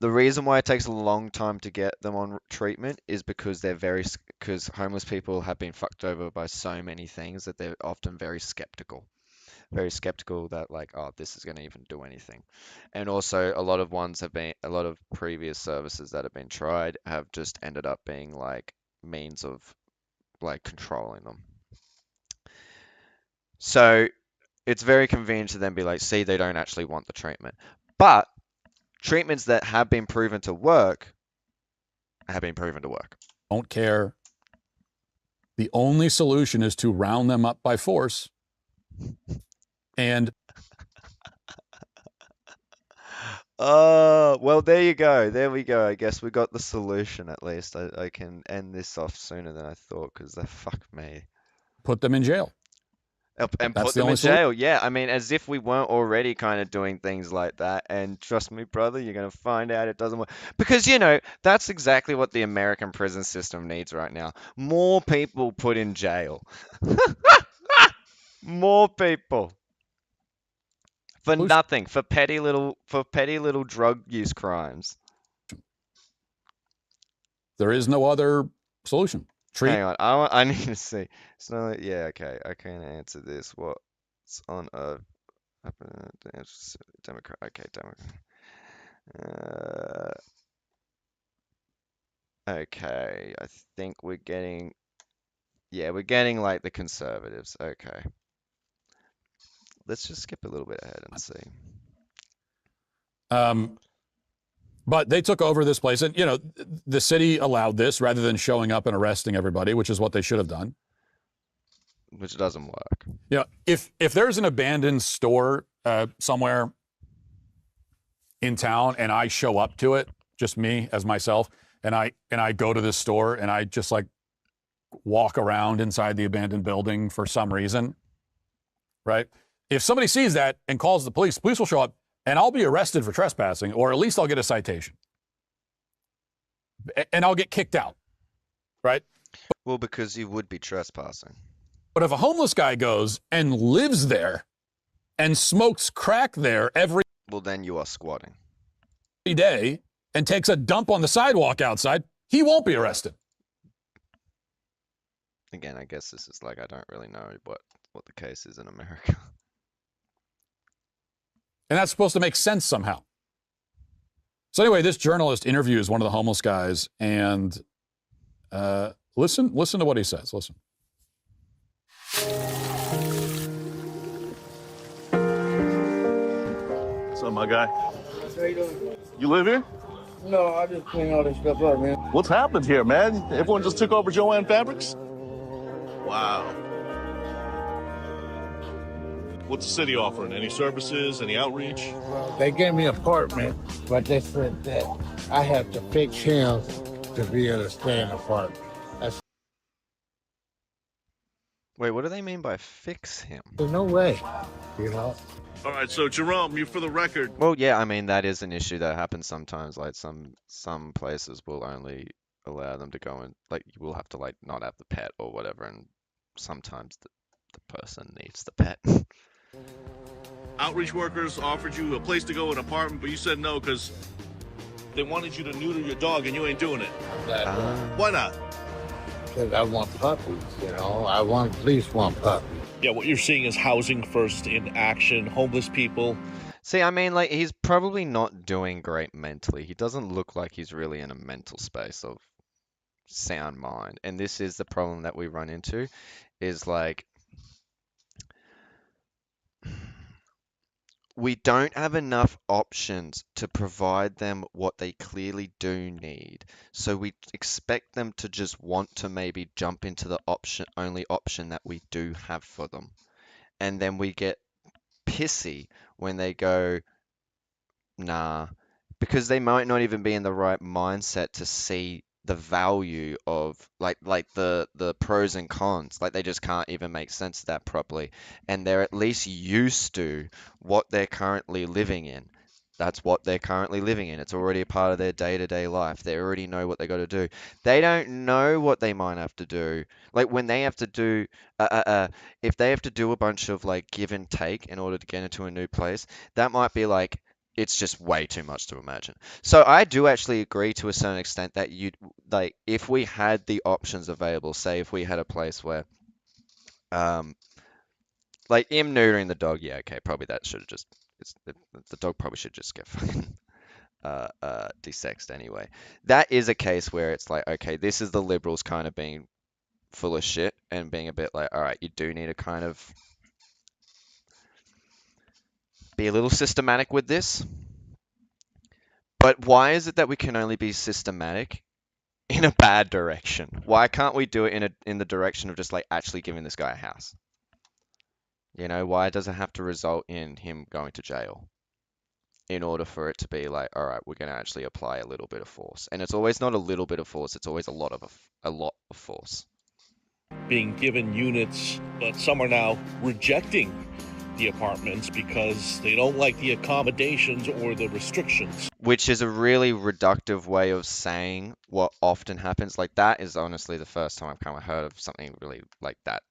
The reason why it takes a long time to get them on treatment is because because homeless people have been fucked over by so many things that they're often very skeptical. Very skeptical that like, oh, this is going to even do anything. And also a lot of previous services that have been tried have just ended up being like means of like controlling them. So it's very convenient to then be like, see, they don't actually want the treatment. But treatments that have been proven to work have been proven to work.
Don't care. The only solution is to round them up by force. And
well, there you go. There we go. I guess we got the solution at least. I can end this off sooner than I thought because fuck me.
put them in jail.
And
That's
put
the
them
only
in jail. Yeah, I mean, as if we weren't already kind of doing things like that. And trust me, brother, you're going to find out it doesn't work. Because, that's exactly what the American prison system needs right now. More people put in jail. More people. For nothing. For petty little drug use crimes.
There is no other solution.
Hang on, I need to see. So yeah, okay, I can answer this. What's on a Democrat? Okay, Democrat. Okay, I think we're getting like the conservatives. Okay, let's just skip a little bit ahead and see.
But they took over this place, and the city allowed this rather than showing up and arresting everybody, which is what they should have done.
Which doesn't work.
If there's an abandoned store somewhere in town, and I show up to it, just me as myself, and I go to this store and I just like walk around inside the abandoned building for some reason, right? If somebody sees that and calls the police will show up. And I'll be arrested for trespassing, or at least I'll get a citation. And I'll get kicked out, right?
Well, because you would be trespassing.
But if a homeless guy goes and lives there and smokes crack there
well, then you are squatting.
every day and takes a dump on the sidewalk outside, he won't be arrested.
Again, I guess this is like, I don't really know what the case is in America.
And that's supposed to make sense somehow. So anyway, this journalist interviews one of the homeless guys, and listen to what he says. Listen.
What's up, my guy?
How you doing?
You live here?
No, I just clean all this stuff up, man.
What's happened here, man? Everyone just took over Joanne Fabrics? Wow. What's the city offering? Any services? Any outreach?
They gave me an apartment, but they said that I have to fix him to be able to stay in the apartment.
Wait, what do they mean by fix him?
There's no way,
All right, so Jerome, you for the record.
Well, yeah, I mean, that is an issue that happens sometimes. Like some places will only allow them to go and like you will have to like not have the pet or whatever, and sometimes the person needs the pet.
Outreach workers offered you a place to go, an apartment, but you said no because they wanted you to neuter your dog and you ain't doing it.
That,
Why not?
because I want puppies, you know. I want at least one puppy.
Yeah, what you're seeing is housing first in action, homeless people.
See, I mean, like, he's probably not doing great mentally. He doesn't look like he's really in a mental space of sound mind. And this is the problem that we run into, is like, we don't have enough options to provide them what they clearly do need. So we expect them to just want to maybe jump into the only option that we do have for them. And then we get pissy when they go, nah, because they might not even be in the right mindset to see the value of like the pros and cons. Like they just can't even make sense of that properly. And they're at least used to what they're currently living in. That's what they're currently living in. It's already a part of their day-to-day life. They already know what they got to do. They don't know what they might have to do. Like when they have to do, if they have to do a bunch of like give and take in order to get into a new place, that might be like it's just way too much to imagine. So I do actually agree to a certain extent that you like if we had the options available, say if we had a place where um like him neutering the dog, yeah, okay, probably that should have just the dog probably should just get fucking desexed anyway. That is a case where it's like, okay, this is the liberals kind of being full of shit and being a bit like, all right, you do need to kind of be a little systematic with this. But why is it that we can only be systematic in a bad direction? Why can't we do it in the direction of just like actually giving this guy a house? You know, why does it have to result in him going to jail in order for it to be like, all right, we're going to actually apply a little bit of force? And it's always not a little bit of force, it's always a lot of force.
Being given units, but some are now rejecting the apartments because they don't like the accommodations or the restrictions.
Which is a really reductive way of saying what often happens. Like that is honestly the first time I've kind of heard of something really like that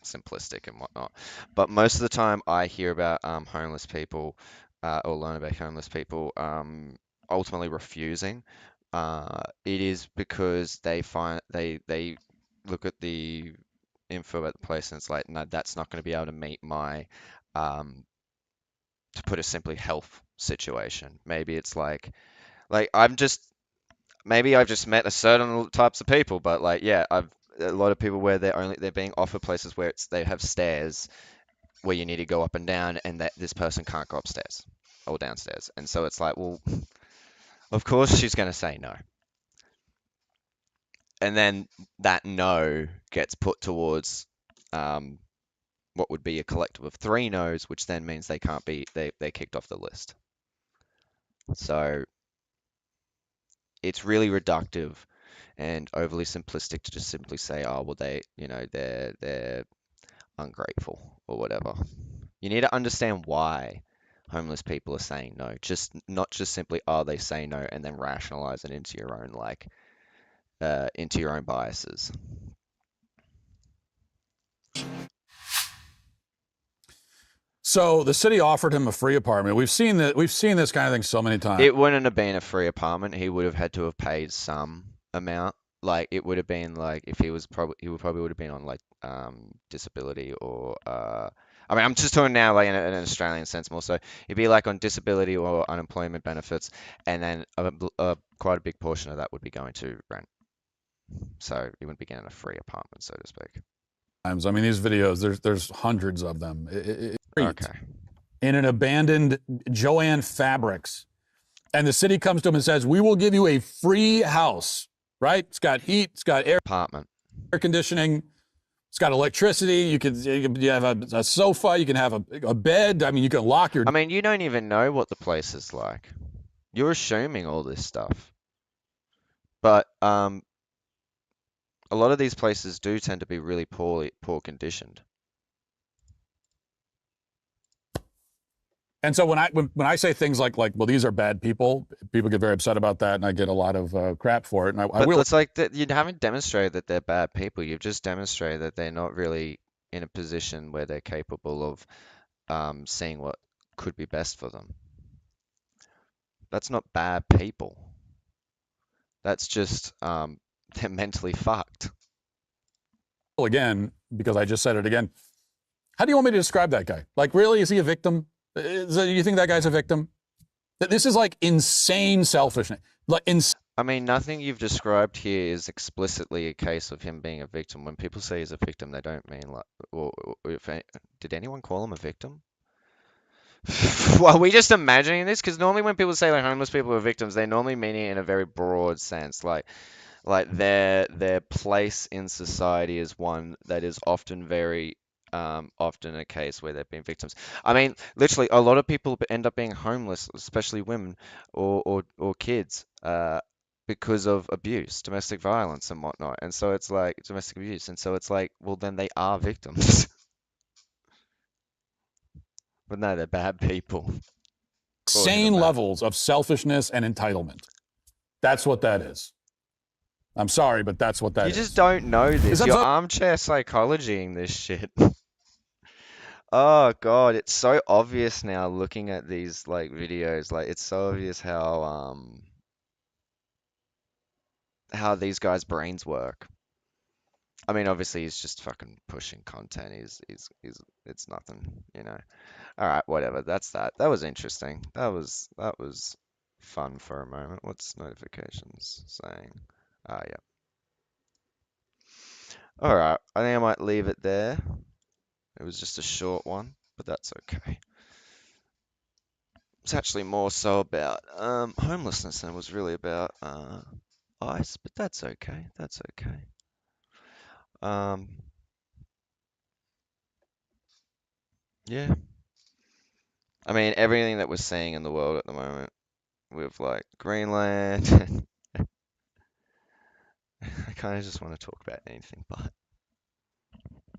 simplistic and whatnot. But most of the time I hear about homeless people or learn about homeless people ultimately refusing. It is because they look at the info about the place and it's like, no, that's not going to be able to meet my to put it simply health situation. Maybe it's like maybe I've just met a certain types of people, but like yeah, I've a lot of people where they're being offered places where they have stairs where you need to go up and down, and that this person can't go upstairs or downstairs, and so it's like, well, of course she's going to say no, and then that no gets put towards what would be a collective of 3 no's, which then means they can't be they're kicked off the list. So it's really reductive and overly simplistic to just simply say, oh, well, they're ungrateful or whatever. You need to understand why homeless people are saying no. Just not just simply, oh, they say no, and then rationalize it into your own into your own biases.
So the city offered him a free apartment. We've seen this kind of thing so many times.
It wouldn't have been a free apartment. He would have had to have paid some amount. Like it would have been like if he probably would have been on like disability or I mean I'm just talking now like in an Australian sense more so. He'd be like on disability or unemployment benefits, and then quite a big portion of that would be going to rent. So he wouldn't be getting a free apartment, so to speak.
I mean, these videos, there's hundreds of them.
Okay.
In an abandoned Joann Fabrics. And the city comes to him and says, we will give you a free house, right? It's got heat, it's got air conditioning, it's got electricity, you have a sofa, you can have a bed, I mean, you can lock your...
I mean, you don't even know what the place is like. You're assuming all this stuff. But a lot of these places do tend to be really poor conditioned.
And so when I say things like well, these are bad people get very upset about that, and I get a lot of crap for it. And I will.
It's like that you haven't demonstrated that they're bad people. You've just demonstrated that they're not really in a position where they're capable of seeing what could be best for them. That's not bad people. That's just they're mentally fucked.
Again, because I just said it again. How do you want me to describe that guy? Like, really? Is he a victim? Do you think that guy's a victim? This is like insane selfishness. Like,
I mean, nothing you've described here is explicitly a case of him being a victim. When people say he's a victim, they don't mean like, did anyone call him a victim? Well, are we just imagining this? Because normally when people say like homeless people are victims, they normally mean it in a very broad sense, like their place in society is one that is often very often a case where they've been victims. I mean, literally, a lot of people end up being homeless, especially women or kids, because of abuse, domestic violence and whatnot. And so it's like domestic abuse, and so it's like, well, then they are victims. But no, they're bad people.
insane levels of selfishness and entitlement. That's what that is. I'm sorry, but that's what that is.
You just don't know this. You're
so
armchair psychologying this shit. Oh God, it's so obvious now looking at these like videos. Like it's so obvious how these guys' brains work. I mean, obviously he's just fucking pushing content. He's it's nothing, you know. All right, whatever. That's that. That was interesting. That was fun for a moment. What's notifications saying? Ah, yeah. All right. I think I might leave it there. It was just a short one, but that's okay. It's actually more so about homelessness than it was really about ICE, but that's okay. That's okay. Yeah. I mean, everything that we're seeing in the world at the moment with like Greenland, I kind of just want to talk about anything but.